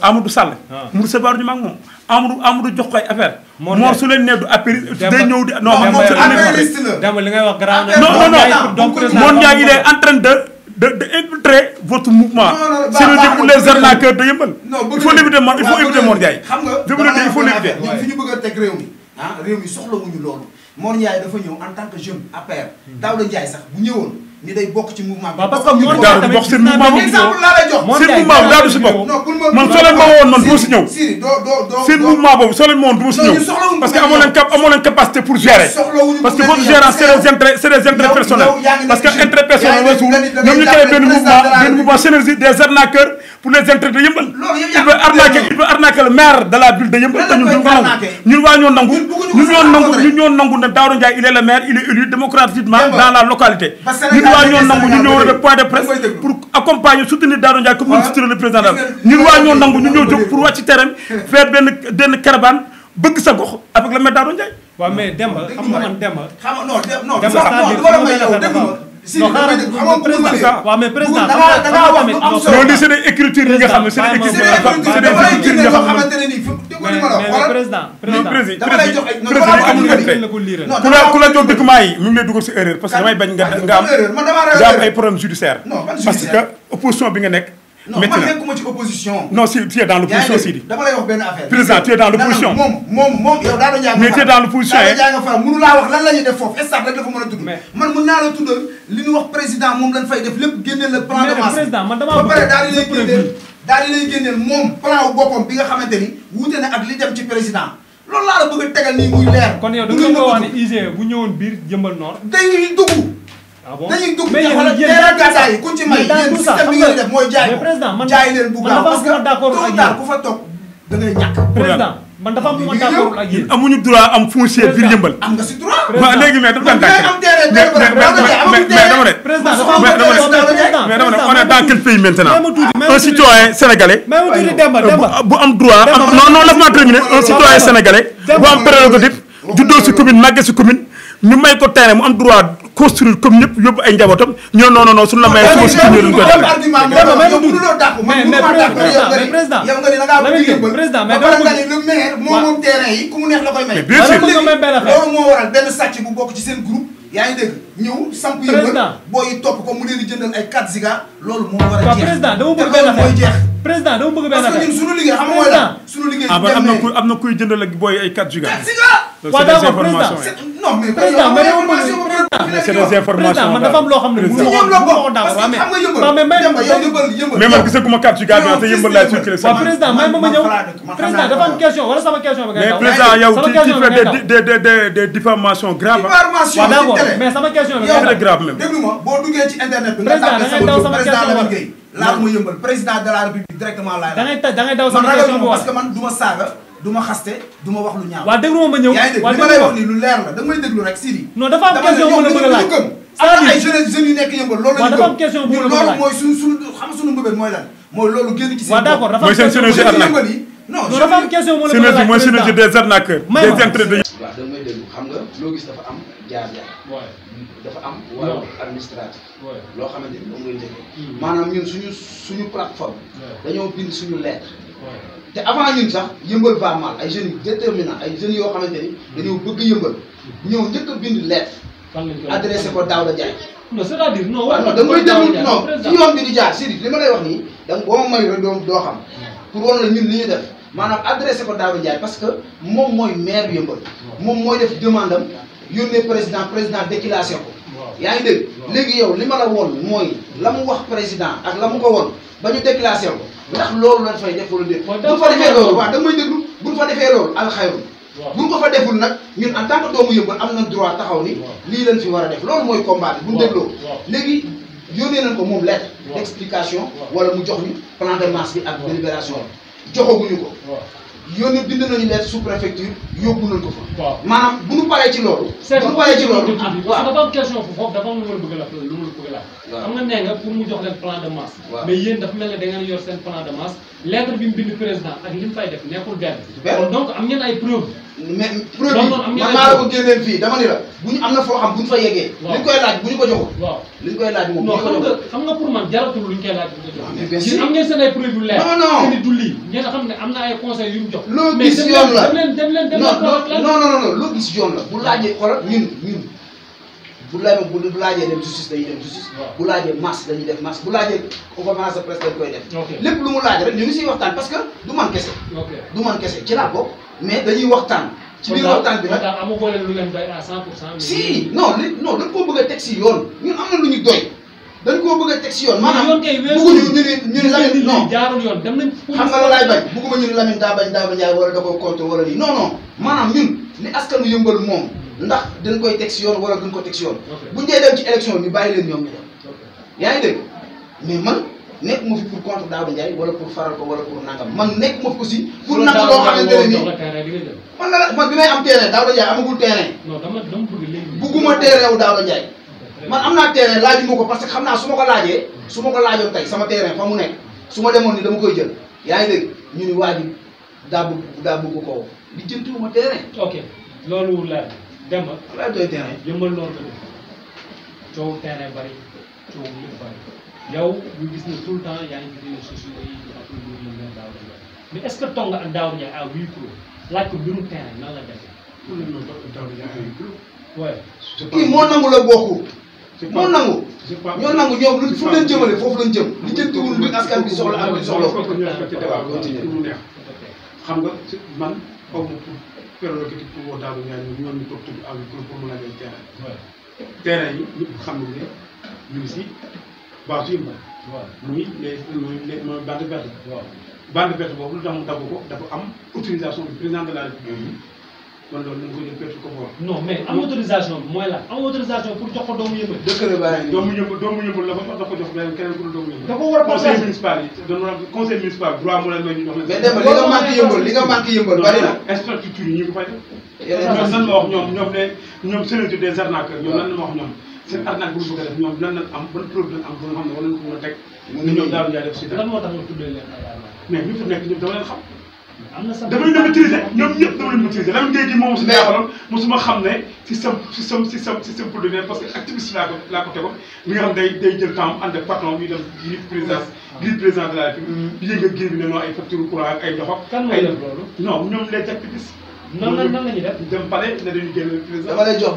Amadou Sall. mu recevoir ñu ma ak moom Amadou jox ko ay affaire Mor Mor su leen nee du apéri day ñëw di. non moom c'est un infiltré. apériste la. Demba li ngay wax garaaw na. Non, non non donc président Mor Ndiaye il est en train de infiltrer votre mouvement. Non, c'est le baax pour na, les arnaqueurs de Yeumbeul. non il faut l'éviter Mor il faut éviter Mor Ndiaye. xam nga je vous le dis il faut l'éviter. ñun fi ñu bëgg a teg réew mi ah réew mi soxlawuñu loolu Mor Ndiaye dafa ñëw en tant que jeune APR Daouda Ndiaye sax bu ñëwoon ni day bokk ci mouvement bi. waaw parce que Mor Daouda Ndiaye tamit bokk seen gis naa mouvement benn exemple laa lay jox. Mor seen Ndiaye mouvement daal du si bokk. non pour ma man soo leen ma woon man du ma si ñëw. Siri doo seen mouvement boobu soo leen ma woon du ma si Non, ñëw. ñu soxlawuñu parce que ku mel amoo leen capacité pour gérer. soxlawuñu ku parce que mel votre ni gérance yow. c'est des intérêts yow personnels. yaa ngi parce que nekk jeune. intérêt personnel yaa ngi weesu nekk da ngay ñoom ñu créé jàppale benn président de la mouvement synergie des arnaqueurs pour les intérêts de Yeumbeul. Loolu yow il yaa veut ko arnaquer le maire de la ville de Yeumbeul te ñun duñ ko nangu. ñun waa ñoo nangu ñun ñoo nangu ne Daouda Ndiaye il est le maire il est élu démocratiquement dans la localité. ñun waa ñoo nangu ñu ñëw def point de presse pour accompagner soutenir Daouda Ndiaye comme ñu soutenir le président daal ñun waa ñoo nangu ñu ñëw jóg pour wàcc ci terrain faire benn caravane bëgg sa gox avec le maire Daouda Ndiaye. waaw mais Demba xam nga man Demba. xam nga non Demba c'est-à-dire wala may yow dégg nga si non xaaral président waaw mais président da ngaa wax lu am solo non lii c'est des écritures yi nga xam ne c'est des écritures yi nga xam ne mais président dama lay jox ay président amul respect la ko liiral. ku la jox document yi mu ngi lay dugal si erreur parce que damay bañ nga am ay problème judiciaire parce que opposition bi nga nekk non métti man na nekkuma ci opposition. non si tu es dans l'opposition Sidi dama lay wax benn affaire. président tu es dans l'opposition moom yow Daouda Ndiaye mais tu es dans l'opposition Daouda Ndiaye nga faral mënu laa wax lan la ñuy def foofu stade rek dafa mën a tudd. man mën naa la tuddal li ñu wax président moom lañ fay def lépp génneel le plan de masse. président man damaa ba pare daal di lay génneel moom plan wu boppam bi nga xamante ni wuute na ak li dem ci président loolu laa la bëgg a tegal nii muy leer. kon yow da nga ko wax ne IGE bu ñëwoon biir Yeumbeul Nord. dañuy dugg. ah bon dañuy dugg mais xoolal terrain gàddaay yi ku ci may yéen système bi ngeen def mooy jaay ko jaay leen bu gaaw parce que tôt ou tard ku fa toog da ngay ñàkk. président man dafa am lu ma d'accordul ak yéen. amuñu droit am foncier biir Yeumbeul. am nga si droit. waaw léegi mais dafa daan am terrain mais dama ne. président dafa am président mais dama ne on est dans quel pays maintenant même tuuti un citoyen sénégalais. même tuuti Demba bu am droit non laisse-moi terminer un citoyen sénégalais bu am prérogative juddoo si commune màggee si commune ñu may ko terrain mu am droit construire comme ñëpp yóbbu ay njabootam ñoo non suñu la mayee suba si commune duñ koy président mais dama nga ni le maire moom terrain yi ku mu neex la koy may. bien sûr loolu moo waral benn sàcc bu bokk ci seen groupe yaa ngi dégg ñëw samp Yeumbeul boo yi topp ko mu leen di jëndal ay 4 giga loolu moo war a jeex. président dama bëgg benn mooy jeex. président dama bëgg benn parce que ñun suñu liggéey xam nga mooy lan suñu liggéey am na kuy jëndal ak booy ay 4 giga. 4 giga. waaw d'accord président non mais président mais c'est des informations man dafa am loo xam ne mënu ma ko d'accord mais man gisaguma 4 giga bi te Yeumbeul laay circulé waaw président may ma ñëw président dafa am question wala sama question bi ngay mais président yow tu fais des diffamations graves. waaw d'accord mais sama question bi très grave même. déglu ma boo duggee ci internet bi nga tàggee sama président Lamine Gueye laa ma Yeumbeul président de la République directement laay da ngay daw sama question bi parce que man du ma saaga du ma xaste du ma wax lu ñaaw. waaw déglu ma ñëw yaa ngi dégg li ma lay wax nii lu leer la da nga may déglu rek Sidi. non dafa am question bu la bëgg a laaj am na ay jeunes yu nekk Yeumbeul loolu la ñu dafa am question bu la bëgg a laaj loolu mooy suñu xam suñu mbëbët mooy lan mooy loolu génn ci seen waaw d'accord dafa mooy seen synergie arnaque non dafa am question bu la bëgg a laaj mooy synergie des arnaqueurs des intérêts de. waaw da nga may déglu xam nga loo gis dafa am jaar-jaar dafa am wàllu administratif loo xamante ni moom ngay njëkkee maanaam ñun suñu plateforme dañoo bind suñu lettre te avant ñun sax Yeumbeul va mal ay jeunes yu déterminants ay jeunes yoo xamante ni dañoo bëgg Yeumbeul ñëw njëkk a bind lettre adressé ko Daouda Ndiaye non c'est-à-dire non da nga koy déglu non ci yoon bi di jaar Sidi li ma lay wax nii da nga boo ma may rek doo xam pour wan la ñun li ñu def maanaam adressé ko Daouda Ndiaye parce que moom mooy maire Yeumbeul moom mooy def demande am yónnee président déclassé ko yaa ngi dégg léegi yow li ma la woon mooy la mu wax président ak la mu ko woon ba ñu déclassé ko ndax loolu lañ fay def wala déet bu fa defee loolu waaw da nga may déglu buñ fa defee loolu alxayru buñ ko fa deful nag ñun en tant que doomu Yeumbeul am nañ droit taxaw ni lii lañ fi war a def loolu mooy combat bi buñ dégloo léegi yónnee nañ ko moom lettre d'explication wala mu jox ñu plan de marche bi ak délibération joxaguñu ko yónnee bind nañu lettre sous préfecture yóbbu nañ ko fa maanaam bu ñu paree ci loolu bu ñu paree ci loolu parce que dafa am question foofu dafa am lu ma bëgg la lu ma bëgg la xam nga nee nga pour mu jox leen plan de marche mais yéen dafa mel ne da ngeen yor seen plan de marche lettre bi mu bind président ak li mu fay def nekkul benn kon donc am ngeen ay preuve mais preuve yi man maa la ko génneel fii dama ni la bu ñu am na foo xam bu ñu fa yeggee liñ koy laaj bu ñu ko joxul liñ koy laaj moom non xam nga pour man jaratul luñ koy laaj bu ñu ko jox yéen am ngeen seen ay preuve yu leer non ni du lii ngeen xam ne am na ay conseils yu mu jox loo gis yoon la dem leen non loo gis yoon la bu laajee xoolal ñun bu laajee dem justice dañuy dem justice bu laajee marche dañuy def marche bu laajee conférence de presse dañ koy def lépp lu mu laaj rek ñu ngi siy waxtaan parce que du man kese ci laa bokk mais dañuy waxtaan ci biir waxtaan bi nag amu ko leen lu leen doy à 100% si non dañ koo bëgg a teg si yoon ñun am na lu ñu doy dañ koo bëgg a teg si yoon maanaam bëgguñu ñu ni Lamine non jaarul yoon dem nañ xam nga la laay bañ bëgguma ñu ni Lamine daa bañ Daouda Ndiaye wala da ko contre wala lii non maanaam ñun li askanu Yeumbeul moom ndax dañ koy teg si yoon wala duñ ko teg si yoon buñ dee dem ci élection ñu bàyyi leen ñoom ñu dem yaa ngi dégg mais man nekk ma fi pour contre Daouda Ndiaye wala pour faral ko wala pour nangam man nekk ma fi aussi pour nag loo xamante ne nii man bi may am terrain Daouda Ndiaye amagul terrain bugguma terrain wu Daouda Ndiaye man am naa terrain laajuma ko parce que xam naa su ma ko laajoon tey sama terrain fa mu nekk su ma demoon ni dama koy jël yaa ngi dégg ñu ni waa ji daa bëgg ko li jëntuwuma terrain ok loolu leer Demba laay doy terrain Yeumbeul loolu la def coow terrain bari coow lépp bari yow ñu gis ne tout le temps yaa ngi ci réseaux sociaux yi ak lu ñu leen Daouda Ndiaye mais est-ce que toog nga ak Daouda Ndiaye à huis clos laaj ko mbirum terrain nan la def kii moo nangu la bokku moo nangu ñoo nangu ñoom lu fu leen jëmale foofu lañ jëm li jëntiwul lu askan bi soxla ak bi soxla xam nga man aw ma pour prérogative pour woo Daouda Ndiaye ñoom ñu toog tudd ak pour mën a leen terrain yi ñëpp xam ne ñu ngi si base Yeumbeul muy mooy bande verte bande verte boobu lu tax mu tagg ko dafa am autorisation du président de la République kon loolu nañ ko jël pertu ko foofu non mais am autorisation bi mooy la am autorisation pour jox ko doomu Yeumbeul dëkk la bàyyi doomu Yeumbeul la ko jox beneen keneen ku dul doomu Yeumbeul da ko war a conseil municipal yi conseil municipal droit mu leen may ñu jox leen mais dem li nga manqué Yeumbeul bari na infrastructure yi ñu ko fay def ñoom nan ma wax ñoom sénateur des arnaqueurs ñoom nan ma wax ñoom seen arnaque bu ñu bëgg a def ñoom lan lañ am ban preuve lañ am ba nga xam ne war nañ ko mën a teg ni ñoom Daouda Ndiaye def si lan moo tax nga tuddee leen ay arnaque mais ñu fi nekk ñoom dama leen xam am na dama leen maîtriser ñoom ñëpp dama leen maîtriser Lamine Gueye gi moom su jaaxaloon mosuma xam ne système pour devenir parce que activiste laa ko tegoon mi nga xam day jël temps ànd ak patron bi dem yi président de la République di yëngal géej bi ne noo ay facture courant ak ay ndox ak kan mooy def loolu non ñoom les activistes nan la ñuy def dem pare ne dañuy génn président dama lay jox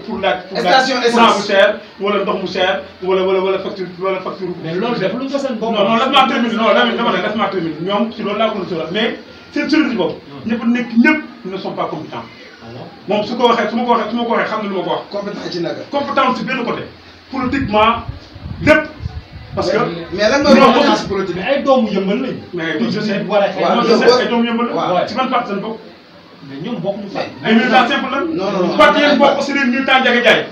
pour laaj station courant bu cher wala ndox mu cher wala facture mais loolu def luñ ko seen bopp non laisse-moi terminer non Lamine dama ne laisse-moi terminer ñoom ci loolu laa ko la mais seen solution boobu ñëpp ne sont pas compétents moom su ko waxee su ma ko waxee xam na lu ma ko wax compétent ci naka compétence ci benn côté politiquement lépp parce que mais lan mooy compétence politique mais ay doomu Yeumbeul lañ mais je sais war a xëy ay doomu Yeumbeul la ci ban parti lañ bokk mais ñoom bokkuñu fa ay militants simple lan non parti yéen bokk aussi des militants Ndiaga Ndiaye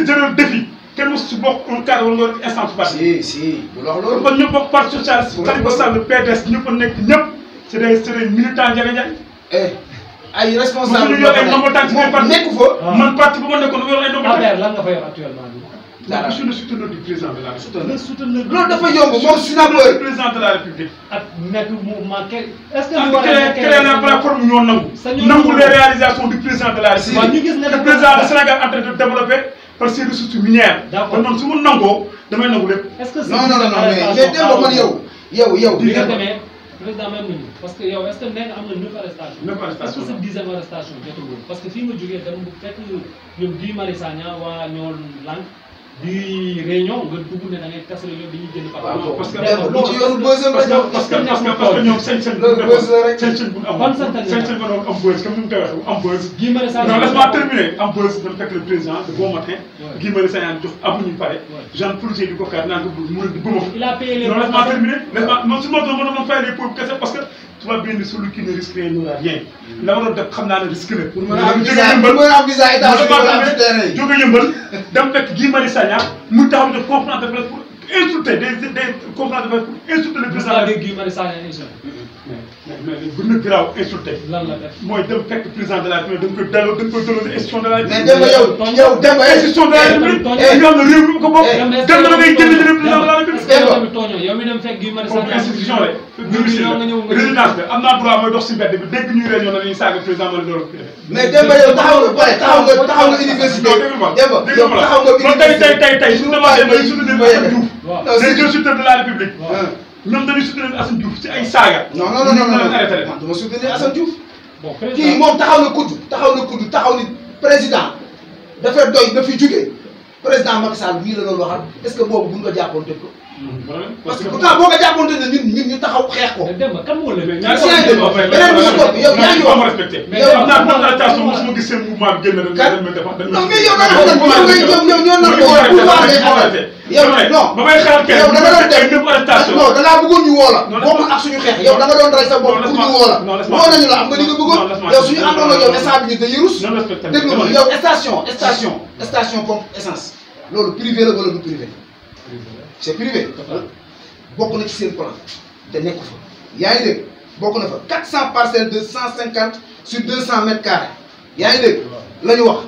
je leur défie kenn mosu si bokk un cadre wala nga instance parti si bu lox loolu kon ñëpp bokk parti socialiste Khalifa Sall PDS ñëpp a nekk ñëpp c'est des militants Ndiaga Ndiaye ay responsable moom ay ndombo tànk moom nekku fa man parti bu ma nekkoon yor ay ndombo tànk lan nga fa yor actuellement dara je suis le souteneur du président de la République. loolu dafa yomb moom sénateur président de la République. ak nekk mouvement est-ce que ñu war a créé la plateforme ñoo nangu les réalisations du président de la République. waaw ñu gis ne le président du Sénégal en train de développer par ses ressources minières. d'accord kon man su ma nangoo damay nangu lépp. est-ce que non mais démb man yow. bi nga demee président même nañu parce que yow est-ce que nee nga am na 9 arrestations. 9 arrestations est-ce que sa 10e arrestation jotul woon parce que fii nga jógee dama fekk ñoom Guy Marius Sagna waa ñoo lànk di réunion nga dugg ne da ngay tas réunion dañuy jënd par waaw parce que lu ci yoonu buzz la parce que ñoom sañ-sañ bu loolu buzz la rek. sañ-sañ bu am ban sañ-sañ la sañ-sañ bu am buzz comme ni mu koy waxee am buzz. Guy Marius Sagna non laisse-moi terminer am buzz dafa fekk le président de bon matin. Ouais. Guy Marius Sagna jox amuñu pare. Ouais. Jean policier di ko kar naan ko mu di bëma. il a payé les non laisse-moi terminer laisse-moi man su ma doon ma fay les pauvres kese parce que tubaab bi ni celui qui ne risque rien n'aura rien. la ma doon def xam naa ne risque la. pour mën a am visa pour mën a am visa États-Unis wala am ci terrain yi. jóge yëmbal dem fekk Guy Marius Sagna muy taxaw de conférence de presse pour insulter des conférences de presse pour insulter le président. président de Guy Marius Sagna mais bu na garaaw insulté. lan la def mooy dem fekk président de la République da nga koy delloo da nga koy delloo institution de la mais République. yow Demba institution de la République. nga xam ne réew mi ko bokk. dem na da ngay génn le président de la République. tamit tooñoo yow mi dem fekk Guy Marius comme Sagna institution la. ñëw nga ñëw résidence bi am naa droit mooy dox si mbedd bi dégg ñuy réunion dañuy saaga président ma ne loolu. mais Demba yow taxaw nga pare taxaw nga université. Demba yow taxaw nga université. tey suñu demandé ba suñu dem Assane Diouf. non les deux souteneurs de la République. ñoom dañuy soutenir Assane Diouf ci ay saaga. non arrêté man dama soutenir Assane Diouf. bon kii président moom taxaw na kudd taxaw ni président dafa doy na fi jógee président Macky Sall mii la doon waxal est-ce que boobu buñ ko jàppoon tëj ko. parce que pourtant boo ko jàppoon tëj ñun ñu taxaw xeex ko. mais Demba kan moo la mais ñaari beneen bi si topp yow yaa ngi wax. mais am naa constatation mosuma gis seen mouvement bi génn non mais yow da nga xam ne ñoo nar ko pouvoir ngay amal yow non ba may xalaat kenn yow da nga doon def ñëpp arrestation non da ngaa bëggoon ñu woo la bokkul ak suñu xeex yow da nga doon rey sa bopp pour ñu woo la woo nañu la am nga li nga bëggoon yow suñu àndoon ak yow stabilité yi rus non respecté déglu ma yow station pompe essence loolu privé la wala du privé c'est privé bokk na ci seen plan te nekku fa yaa ngi dégg bokk na fa 400 parcelles de 150 sur 200 mètres carrés yaa ngi dégg la ñu wax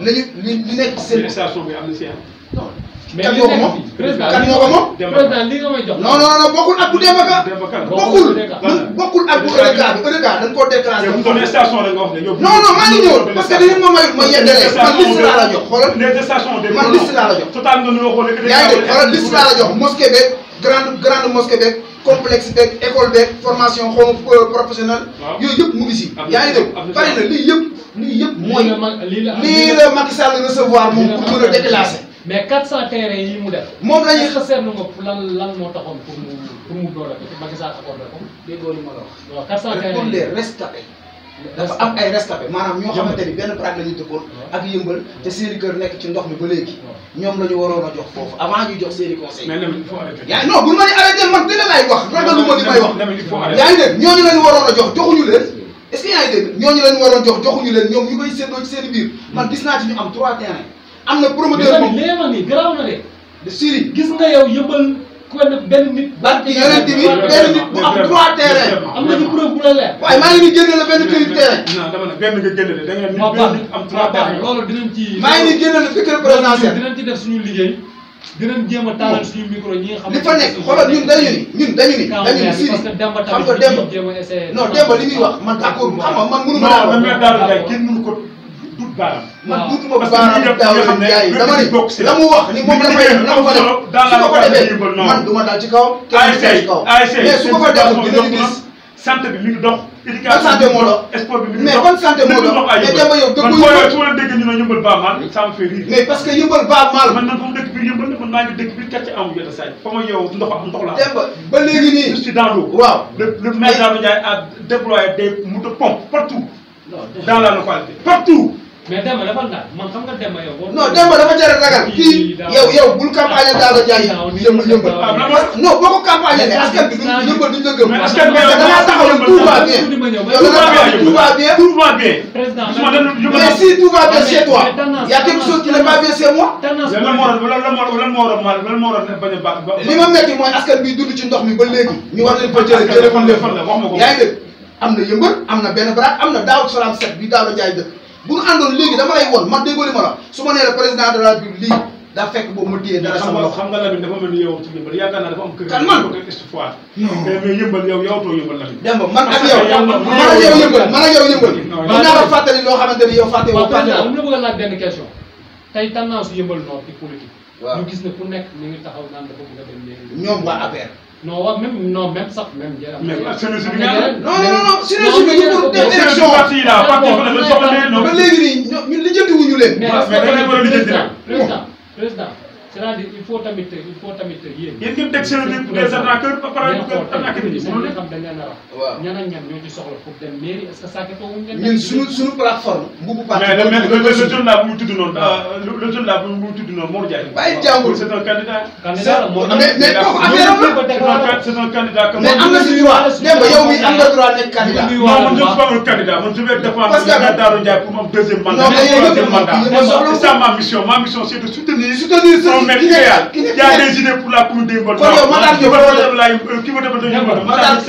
lañu li nekk ci seen station bi am na si non mais kan li ñoo ko nekk moom fii président kan ñoo ko moom président li nga may jox non bokkul ak bu Demba Ka bokkul ak bu EDK bi EDK dañ koo déclaré yow bu station rek nga wax ne yow non maa ngi ñëw parce que dañu ma mayul ma yeggalee man liste laa la jox xoolal les stations de man liste laa la jox total nga ñu waxoon yaa ngi dégg xoolal liste laa la jox mosquée beeg grande mosquée beeg complexe beeg école beeg formation xaw professionnelle yooyu yëpp mu ngi si yaa ngi dégg bari na lii yëpp mooy lii la Macky Sall recevoir moom pour mën a déclasser mais 400 terrains yi mu def moom la ñuy est-ce que seetlu nga lan moo taxoon pour mu door a def Macky Sall accordé ko déggoo li ma la wax waaw 400 terrains pour yi les rescapés dafa am ay rescapés maanaam ñoo xamante ni benn prague la ñu dëkkoon ak yëmbal te seeni kër nekk ci ndox mi ba léegi ñoom la ñu waroon a jox foofu avant ñuy jox seeni conseil mais il faut arrêter yaa non bu ma ni arrêté man dëgg laay wax ragaluma li may wax il faut arrêter yaa ngi dégg ñooñu la ñu waroon a jox joxuñu leen est-ce que yaa ngi dégg ñooñu la ñu waroon jox joxuñu leen ñoom ñu koy séddoo ci seen biir man gis naa ci ñu am 3 terrains am na promoteur mais tamit léema nii garaaw na de Syrie gis nga yow yëmbal ku benn nit barki yeneen bi benn nit bu am 3 terrains am nañu preuve bu la leer waaye maa ngi ni génne la benn këyit terrain non dama ne benn nga génne de da ngeen moo baax am 3 terrains loolu dinañ ci maa ngi ni génne la décret présidentiel dinañ ci def suñu liggéey dinañ jéem a taalal suñu micro ñi nga xam li fa nekk xoolal ñun dañu ni Syrie parce que Demba xam tamit nga Demba jéem a essayé non Demba li muy wax man d'accord xam nga man mënu ma non man mère Daouda Ndiaye kenn mënu ko dut baaraam man waaw. duutuma parce que baaraam ñi Daouda Ndiaye dama ni la mu wax ni moom la fay def la ko fa def su ko fa defee man du ma dal ci kawam kenn du ci kawam mais su ko fa deful dinañu gis santé bi mi ngi dox. ban santé moo dox sport bi mi ngi mais dox ban santé moo dox mais Demba yow dëgg man su ma la dégg ñu ne yëmbal ba mal ça me fait rire. mais parce que yëmbal ba mal man fa mu dëkk biir yëmbal man maa ngi dëkk biir quartier amu jota sañ fa ma yow ndox la Demba ba léegi nii je suis dans l'eau. waaw le maire Daouda Ndiaye a déployé des moto-pompes partout dans la localité partout. mais Demba dafa ndax man xam nga Demba yow. non Demba dafa jar a ragal kii yow bul campagne Daouda Ndiaye yëmbal non boo ko campagne ne askan bi duñ yëmbal duñ la gëm. mais askan bi da ngaa taxaw ne tout va bien yow da ngaa taxaw ne tout va bien. tout va bien. président mais si tout va bien chez toi y a quelque chose qui n'est pas bien chez moi. tendance lan moo waroon bañ a baax. li ma metti mooy askan bi dund ci ndox mi ba léegi ñu war leen fa jëlee jëlee fan la wax ma ko. yaa ngi dégg am na yëmbal am na benn baraak am na Daaru Salaam set bi Daouda Ndiaye dëkk bu ñu àndoon léegi dama lay won man déggoo li ma la su ma nee la président de la République lii daa fekk boobu ma téye dara sama loxo. xam nga Lamine dafa mel ni yow ci yëmbal yaakaar naa dafa am kër. kan man ko espoir. mais yëmbal yow too yëmbal Lamine. Demba man ak yow yëmbal man ak yow yëmbal. dinaa la fàttali loo xamante ni yow fàtte woo fàtte waaw woo. président am na bëgg a laaj benn question tey tendance yëmbal nord ci politique. waaw ñu gis ne ku nekk ñu ngi taxaw naan dafa bëgg a dem léegi. ñoom waa APR. non même sax même. mais synergie bi non synergie bi ñu pour def élection ba léegi nii ñun lijjanti wuñu leen. mais mais dañ leen war a lijjanti nag. président c'est-à-dire il faut tamit yéen. yéen ñëpp teg seen des arnaqueurs ba pare arnaqué nit ñi mënul xam dañ leen a wax. waaw ñan ak ñan ñoo ci soxla pour dem mairie est-ce que saaketoo wuñ leen. ñun suñu plateforme. mbubu parti mais le jeune là bu mu tudd noonu le jeune là bu mu tudd noonu Mor Ndiaye. bàyyi jàmbur c'est un candidat. candidat la moo mais kooku affaire am la. c'est un candidat comme mais am nga si droit Demba yow mi am nga droit nekk candidat. non man je ne suis pas un candidat man je vais défendre Parce que le maire Darou Ndiaye pour mon deuxième mandat. Non, mais yow troisième mandat. C'est ça ma mission c'est de soutenir son maire idéal. Il y a des idées pour la commune de Yeumbeul. Kon yow Matar Diop qui va devenir Yeumbeul. Matar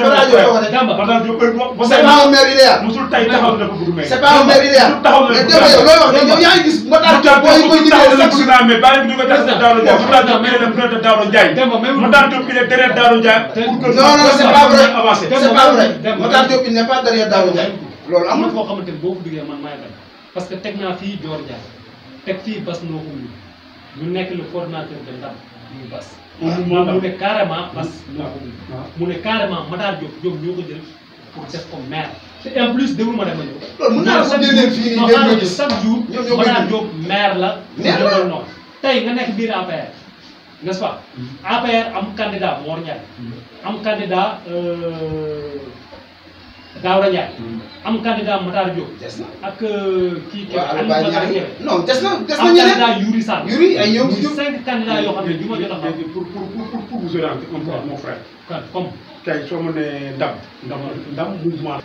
Diop c'est pas un maire idéal. musul tay taxaw na ko bëgg maire. C'est pas un maire idéal. mais Demba yow looy wax yow yaa ngi gis Matar Diop booy koy liggéey chaque jour. mais bàyyi ñu ko def Darou Ndiaye. Matar Diop il est le frère de Darou Ndiaye. Matar Diop il est derrière Darou Ndiaye. Pour que Non, c'est pas vrai. avancer. C'est pas vrai. Matar Diop il n'est pas derrière Darou Ndiaye. loolu am na amul. foo xamante ni boo ko duggee man maay bañ parce que teg naa fii Dior Ndiaye teg fii Bas Ndofou ñu nekk le coordinateur de Ndam muy Bas. mu ne carrément Bas Ndofou mu ne carrément Matar Diop ñoo ko jël pour def ko maire. te en plus déglu ma dama ñëw. loolu mën naa la ko génneel fii nii ngeen ñoo gis chaque jour ñoom ñoo koy Matar déglu. Diop maire la. Maire la non tey nga nekk biir APR n'est-ce pas. APR am candidat Mor Ndiaye. am candidat Daouda Ndiaye. am candidat Matar Diop. des na. ak kii waaw Aliou Badara Kébé. non des na am ñeneen. candidat Yuri Sall. Yuri ay ñoom muy 5 candidats yoo xam ne du ma jot a xam. pour vous orienter un peu mon frère. kan comme. tey soo ma nee ndam mouvement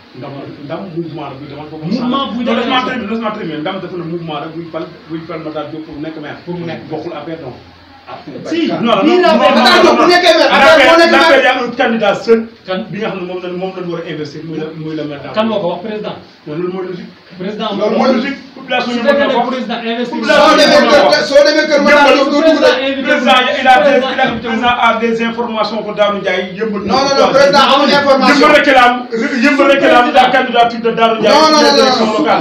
bi dama ko. Mouvement buy demee laisse-moi terminer ndam dafa ne mouvement rek buy fal Matar Diop pour mu nekk maire. Pour mu nekk bokkul affaire donc. si non bii la Matar Diop bu nekkee maire affaire moo nekk maire. y a un candidat seul. kan bi nga xam ne moom lañ war a investir muy la maire. kan moo ko wax président. non loolu mooy logique. président loolu mooy logique. population su yi fekkee mën na ne ko président investir. soo demee kër Matar Diop doo dugg de. président a des informations que Darou Ndiaye yëmbal. non président amul information. yëmbal réclame la candidature de Darou Ndiaye. Non, élection locale.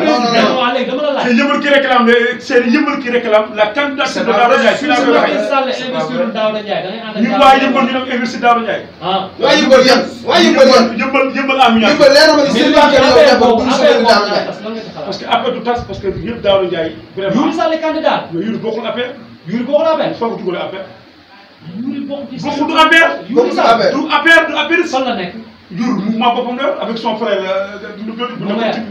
léegi dama la laaj. c'est yëmbal qui réclame c'est yëmbal qui réclame la candidature de Darou Ndiaye. su Macky Sall investir Daouda Ndiaye da ngay ànd ak ñu waa yëmbal ñu dem investir Darou Ndiaye. ah waa Yeumbeul yan waa Yeumbeul yan. yëmbal am ñaar. Yeumbeul leer na ma ni seen bànqee yow defoo pour soutenir Darou Ndiaye. parce que après du tas parce que yëpp Darou Ndiaye. vraiment Yuri Sall candidat. mais Yuri bokkul affaire. Yuri bokkul affaire. foo ko dugalee affaire. Yuri bokk ci. bokkul du affaire. Yuri Sall affaire. du affaire fan la nekk. Yuri mouvement boppam la avec son frère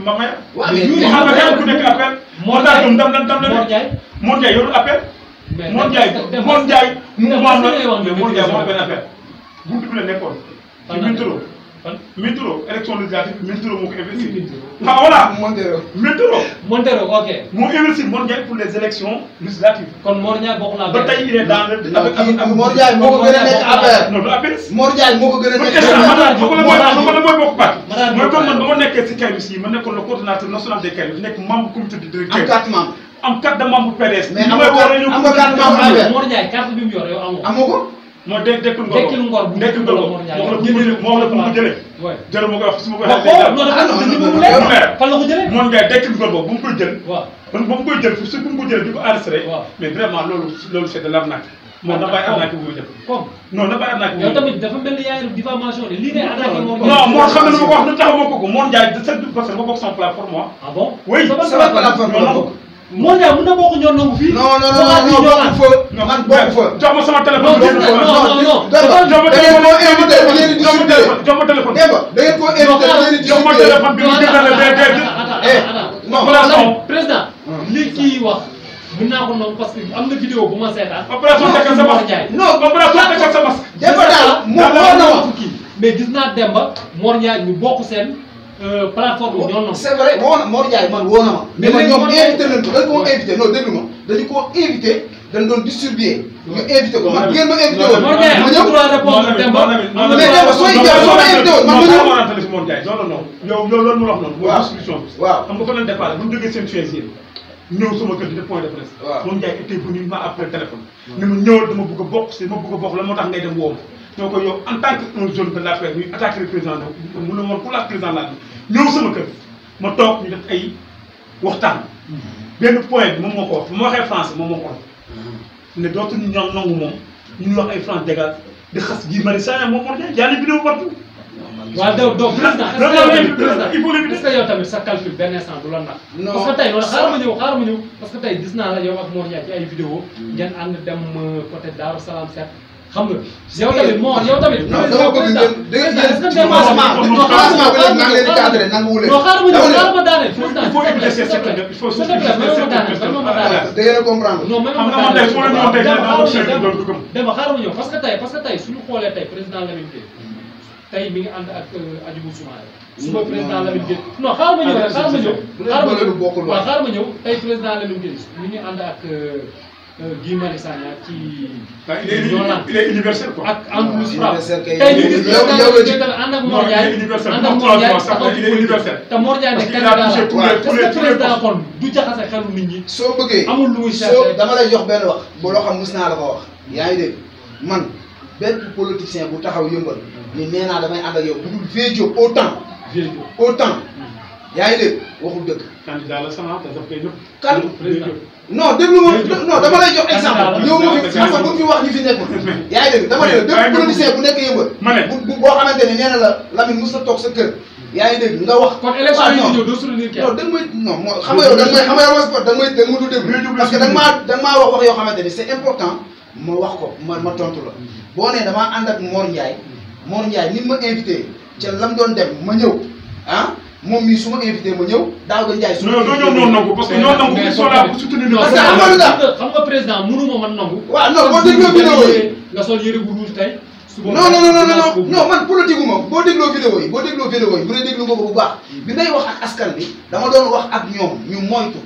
Mamaya. waaw mais Yuri xam nga kenn ku nekk affaire. Mor Ndiaye Ndiaye ndam la Mor Ndiaye. Mor Ndiaye yorul affaire. Mor Ndiaye Mor Ndiaye mouvement la mais Mor Ndiaye moo benn affaire. buntu bi la nekkoon. ci Mintoro. Mintoro élection législative Mintoro moo ko investir. ah voilà Mintoro. Montero ok. moo investir Mor Ndiaye pour les élections législatives. kon Mor Ndiaye bokk naa. ba tey il est dans le. kii Mor Ndiaye moo ko gën a nekk affaire. non du affaire. Mor Ndiaye moo ko gën a nekk Matar Diop affaire. mooy bokk parti. Matar Diop mooy comme man ba ma nekkee si Kaymis yi ma nekkoon le coordonnateur national des Kaymis nekk membre comité de am directeur. 4 membres. am carte de membre PDS. mais am nga carte membre affaire. Mor Ndiaye carte bi mu yor yow amoo. amoo ko. moo dekkil ngor Dekkil ngor bu dekkil ngor Mor Ndiaye moo la fu mu ko jëlee. waay jërë ma koy wax su ma koy wax waxee. ko non dafa non, ni non, mu non, leer non. fan la ko jëlee. Mor Ndiaye dekkil ngor boobu bu mu koy jël. waaw ba mu koy jël su bu mu ko jëlee di ko enregistré. waaw mais vraiment loolu c'est de l'arnaque. moom na bàyyi arnaque bu muy def. comme non na bàyyi arnaque bu muy yow def. tamit dafa mel ni yaa ngi diffamation de lii ngay attaqué moom. non moo xam ne lu ma ko wax lu taxaw ma ko Mor Ndiaye de cette parce que ma bokk sama plateforme moi. ah bon. oui sama plateforme la bokk. Mor Ndiaye mën na bokk ñoom nangu fii. non bokk fa. man bokk fa. jox ma sama téléphone. non da ngeen koo invité bu ngeen di discuter. jox ma téléphone. Demba da ngeen koo invité bu ngeen di jox ma discuter. téléphone bi mu jëndale non président li kii wax mën naa ko noonu parce que am na vidéo bu ma seetaan. opération tekkal sa masque. non opération tekkal sa masque. Demba daal moom woo na ma. mais gis naa Demba Mor Ndiaye ñu bokk seen plateforme bi ñoom c'est vrai woo na Mor Ndiaye man woo na ma. mais man ñoom invité nañ ko dañ koo invité non déglu ma dañu koo invité dañ doon distribuer. ñu invité ko man bu ngeen ma invité woon. Mor Ndiaye am na droit répondre Demba. mais Demba soo invité woon man ma ñëw. Mor Ndiaye non non yow loolu mu wax noonu. mooy distribution bi. waaw xam nga fa leen départ bu ñu jógee seen chaise yi ñëw sama kër di def point de presse. waaw Mor Ndiaye était venu ma après téléphone. ni ma ñëwal dama bëgg a bokk si ma bëgg a bokk la moo tax ngay dem woo ma. ñoo ko yow en tant que un jeune de l'APR ñuy attaqué le président mu ne woon pour la président la ñëw sama kër ma toog ñu def ay waxtaan. benn point bi moom moo ko wax bu ma waxee français moom moo ko wax. ne dootuñu ñoom nangu moom ñu wax ay France dégage di xas Guy Marius Sagna moom Mor Ndiaye y a des vidéos partout. waaw donc président il faut est-ce que yow tamit sa calcul benn instant du la nax. non parce que tey loolu xaaral ma ñëw parce que tey gis naa la yow ak Mor Ndiaye ci ay vidéo ngeen ànd dem côté Daaru Salaam set xam nga yow tamit yow tamit. non dama bëgg ngeen est-ce que xaaral ma daaneel président il faut éviter ces secteurs il faut s'il te plaît ma daaneel da ngeen a comprendre. non xam nga man tey su ma la ñëwoon tey dama xaaral ma ñëw parce que tey suñu xoolee tey président Lamine Gueye tey mi ngi ànd ak Hadjibou Soumaré suba président Lamine Gueye non xaaral ma ñëw rek xaaral ma ñëw tey président Lamine Gueye mi ngi ànd ak Guy Marius Sagna ci il est universel quoi ak en plus frappe Universel kay tey ñu gis yow président ànd ak Mor Ndiaye ànd ak Mor Ndiaye il est universel te Mor Ndiaye ne candidat la est-ce que président kon du jaxase xelu nit ñi soo bëggee amul lu muy soo cherché dama lay jox benn wax bu loo xam mus naa la ko wax yaa ngi dégg man benn politicien bu taxaw yëmbal ni nee naa damay ànd ak yow bu dul Vieux Diop autant yaa ngi dégg waxul dëgg. candidat la sama daf koy nëb. kan président non déglu ma non dama lay jox exemple ñëw ma fi xam nga bu fi wax ñi fi nekkul yaa ngi dégg dama ne la bépp politicien bu nekk yëmbal ma ne bu boo xamante ne nee na la Lamine mus na toog sa kër yaa ngi dégg nga wax kon élection yi di ñëw doo soutenir kenn non da nga may non moo xam nga yow da nga may xam nga yow ma sport da nga may dul déglu parce que da nga maa wax yoo xamante ni c'est important ma wax ko ma tontu la boo nee damaa ànd ak Mor Ndiaye ni ma invité ca lam doon dem ma ñëw ah moom mii su ma invité ma ñëw Daouda Ndiaye su ma non doo ñëw noonu nangu parce que ñoo nangu ils sont là pour soutenir non parce que xam nga lu tax xam nga président mënuma man nangu waaw non boo dégloo vidéo yi nga sol yëre bu rouge tey non man politique gu ma boo dégloo vidéo yi bu dee déglu nga ko bu baax bi may wax ak askan bi dama doon wax ak ñoom ñu moytu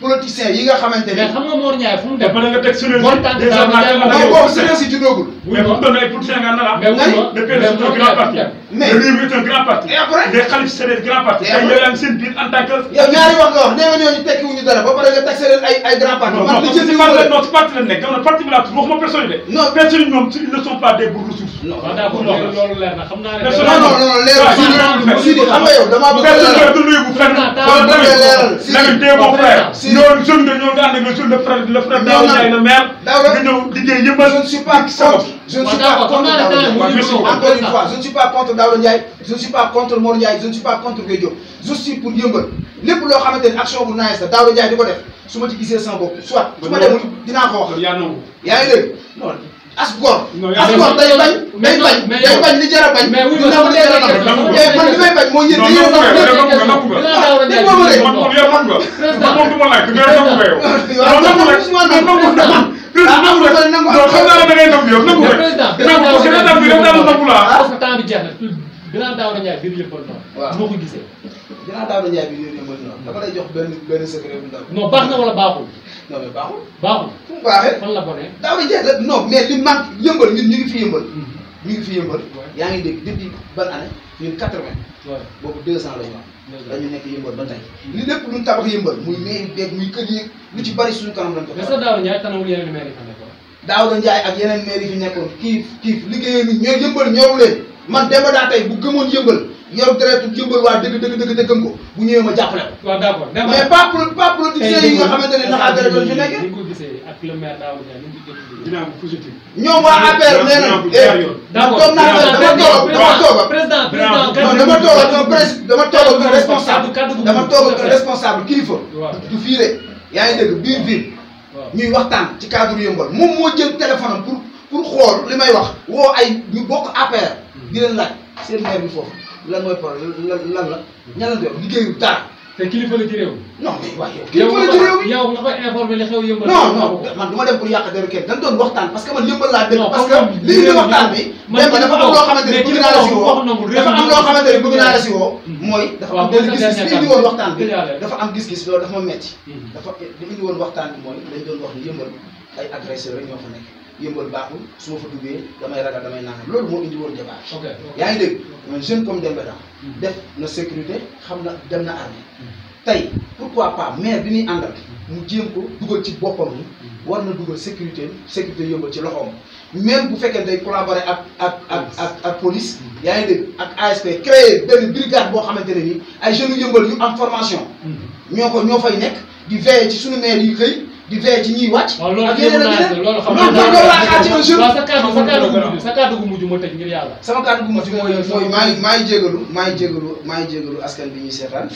politiciens yi nga xamante mais ne xam nga Mor Ndiaye fu mu dem ba nga teg sur bon tànk daal non boobu sëriñ si juddóogul mais bu doon ay politiciens nga nara mais wuy le PS est un grand parti mais le RIM est un grand parti et après les Khalif c'est des grands partis Et tey après yow yaa ngi seen biir en tant que yow ñaari wax nga wax nee nga ñooñu tekkiwuñu dara ba pare nga taxé leen ay grand parti non man li non jël non ci parti la nekk dama ne parti bi laa tudd waxuma personne de non personne ñoom ils ne sont pas des bourgs ressources non waaw d'accord loolu leer na xam naa ne non leer Sidi xam nga yow dama bëgg personne du nuyu bu fenn dama bëgg leeral Lamine Gueye mon frère Sidi ñoo jeune de ñoo nga ànd ak le frère Daouda Ndiaye le maire nga ñëw liggéey yëmbal je ne suis pas contre je ne suis pas contre encore une fois je ne suis pas contre Daouda Ndiaye je ne suis pas contre Mor Ndiaye je ne suis pas contre Vieux Diop je suis pour yëmbal lépp loo xamante ni action bu nice la Daouda Ndiaye di ko def su ma ci gisee sama bopp soit su ma demul dinaa ko wax yaa nangu yaa ngi dégg non as gor Non, as gor day bañ li jar a bañ mais oui du nangu li jar a nangu man li may bañ mooy yéen Bilan Daouda Ndiaye biir yëppal noonu. waaw moo ko gisee. Bilan Daouda Ndiaye bi yéen yëmbal noonu dama lay jox benn secret bu ndaw. non baax na wala baaxul. non mais baaxul. baaxul fu mu baaxee. fan la bonee. Daouda Ndiaye la non mais li manque yëmbal ñun ñu ngi fi yëmbal. ñu ngi fi yëmbal. yaa ngi dégg depuis ban année ñun 80. waaw boobu 2 ans la ñu am. dañu nekk yëmbal ba tey. li lépp luñ tabax yëmbal muy mairie beeg muy kër yi lu ci bari suñu kanam lañ ko. mais sa Daouda Ndiaye tanawul yeneen maire yi fa nekkoon. Daouda Ndiaye ak yeneen maire yi fi nekkoon kiif liggéeyee ni ñoo yëmbal ñoru leen man Demba daa tey bu gëmoon yëmbal yor deretu yëmbal waa dëgg gëm ko bu ñëwee ma jàppale ko. waaw d'accord mais pas politiciens yi nga xamante ne naxaa dara doon fi nekkee. ni nga ko gisee ak le maire Daouda Ndiaye ni mu ko gisee. dinaa ko positif. ñoom waa APR nee nañ d'accord toog naa dama président dama toog ak responsable dama toog ak responsable kilifa du fii de yaa ngi dégg biir ville ñuy waxtaan ci cadre yëmbal moom moo jël téléphone am pour xool li may wax woo ay ñu bokk APR di leen laaj seen maire bi foofu lan mooy problème lan la ñan la def liggéeyu dara te kilifa la ci réew. non mais waaye yow kilifa la ci réew mi yow nga koy informer li xew yëmbal. non man du ma dem pour yàq deru kenn dañ doon waxtaan parce que man yëmbal laa dégg parce que comme li ñu waxtaan bi dafa am loo xamante ne bëgg naa la si woo dafa am loo xamante ne bëgg naa la si woo mooy dafa am benn gis-gis li indi woon waxtaan bi dafa am gis-gis loolu dafa ma metti dafa li indi woon waxtaan bi mooy dañ doon wax ni yëmbal ay agresseur rek ñoo fa nekk yëmbal baaxul su ma fa duggee damay ragal damay naan loolu moo indi woon débat yaa ngi dégg man jeune comme Demba Da def na sécurité xam na dem na armée tey pourquoi pas maire bi muy àndal mu jéem ko dugal ci boppam ni war na dugal sécurité yëmbal ci loxoom même bu fekkee day collaborer ak police yaa ngi dégg ak ASP créer benn brigade boo xamante ne ni ay jeunes yëmbal yu am formation ñoo fay nekk di veiller ci suñu maire yi xëy di veillé ci ñiy wàcc. waaw loolu ak yeneen ak yeneen loolu xam loolu loolu laa xaar ci un jeune. waaw sa kàddu gu mujj ma tëj ngir yàlla. sama kàddu gu mujj mooy maa ngi jégalu askan bi ñuy seetaan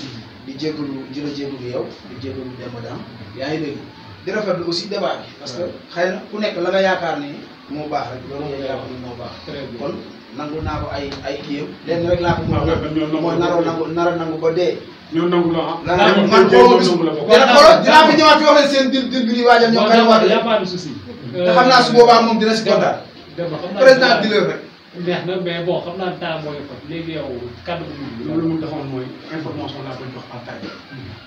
di jégalu di la jégalu yow di jégalu Demba Dame yaa ngi dégg di rafetlu aussi débat bi parce que xëy na ku nekk la nga yaakaar ni moo baax rek loolu nga yaakaar ni moo baax kon nangul naa ko ay kiyam lenn rek laa ko mën a mooy nara nangu ba dee ñoo nangu la man koo gis dinaa fi ñëwaat fi wax leen seen dil bi ñuy waajal ñoom kay waat y a pas de souci te xam naa su boobaa moom dina si kontaan président dileur rek neex na mais bon xam naa temps mooy ko léegi yow kàddu bu mujj loolu mun defoon mooy information laa koy jox en taille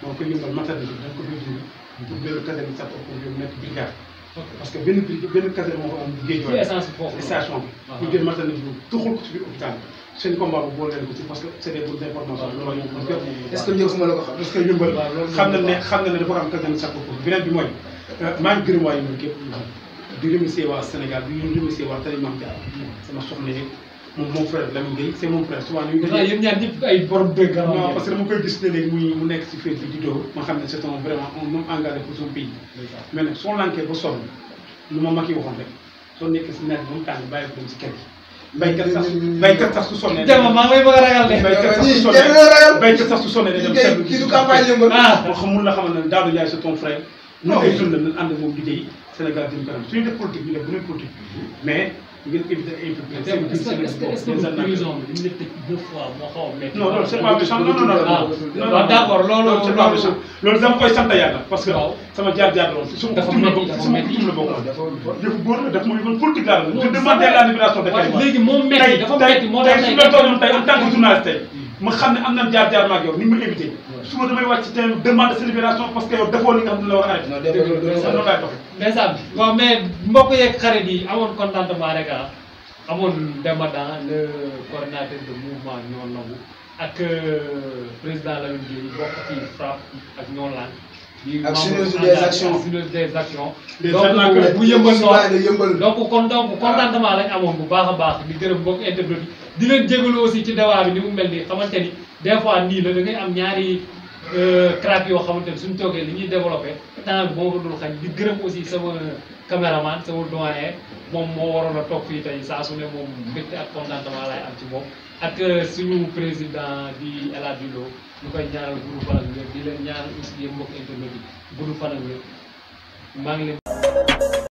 donc ko yëngal maternité dañ ko fay dindi pour benn caserne sa pour yow nekk brigade parce que benn caserne moo ko am géej ci essence foofu station bi ñu jël maternité bi tuxul ko ci biir hôpital seen combat bu boole leen ko ci parce que c'est des bouts d'information loolu parce que est-ce que njëkk ma la ko xam parce que yëmbal xam na ne dafa am caserne sa pour beneen bi mooy maa ngi gërëm waa yëmbal képp di remercier waa Sénégal di remercier waa Tali Mame Diarra sama soxna yeeg moom mon frère Lamine Gueye c'est mon frère souvent ñu waaw yéen ñaar ñëpp ay borom dëgg non parce que dama koy gis ne léegi mu nekk si fête bi di dóor ma xam ne c'est un vraiment un homme engagé pour son pays mais nag soo lankee ba sonn lu ma mag yi waxoon rek soo nekkee si naaj ba mu tàng bàyyi ko dem si kër gi baykat sax su sonnee maa ngi lay bëgg a ragal de baykat sax su sonnee day dem seetlu kii du campagne yëmbal moo xam mun la xamal ne Daouda Ndiaye c'est ton frère ñun ay jeunes la nañ ànd ak moom liggéey Sénégal jëm kanam suñu def politique ñu def bu ne politique mais ngeen éviter ay est-ce que prison bi ñu tëj 2 fois moo xaw a métti non loolu c'est pas méchant non waaw d'accord loolu c'est pas méchant loolu dama koy sant yàlla parce que sama jaar-jaar la woon su ma coutume la bokk yëfu góor la daf ma yëfoon politique laa la je demandé la libération de Karim léegi moom métti dafa métti moo tax tey su ma toogoon tey en tant que journaliste tey ma xam ne am na jaar-jaar maag yow ni ma éviter suba damay wàcc ci terrain demande sa libération parce que yow defoo li nga xam ne la war a arrêté noonu laay doxee ndeysaan waaw mais mbokk yeeg xarit yi amoon contentement rek amoon Demba Dame le coordinateur de mouvement Ñoo Nangu ak président Lamine Gueye bokk ci FRAPP ak Ñoo Lank di ak synergie des actions donc bu yëmbal noonu donc contentement lañ amoon bu baax a baax di gërëm mbokk internet di leen jégalu aussi ci débat bi ni mu mel ni xamante ni des fois nii la da ngay am ñaari crack yoo xamante ni suñu toogee li ñuy développé temps bi moo ko dul xañ di gërëm aussi sama caméraman sama doyen moom moo waroon a toog fii tey saa su ne moom mbégte ak contentement lay am ci moom ak suñu président di El Hadji Lo ñu koy ñaanal gudd fan ak wér di leen ñaanal aussi yéen mbokk internet yi gudd fan ak wér maa ngi leen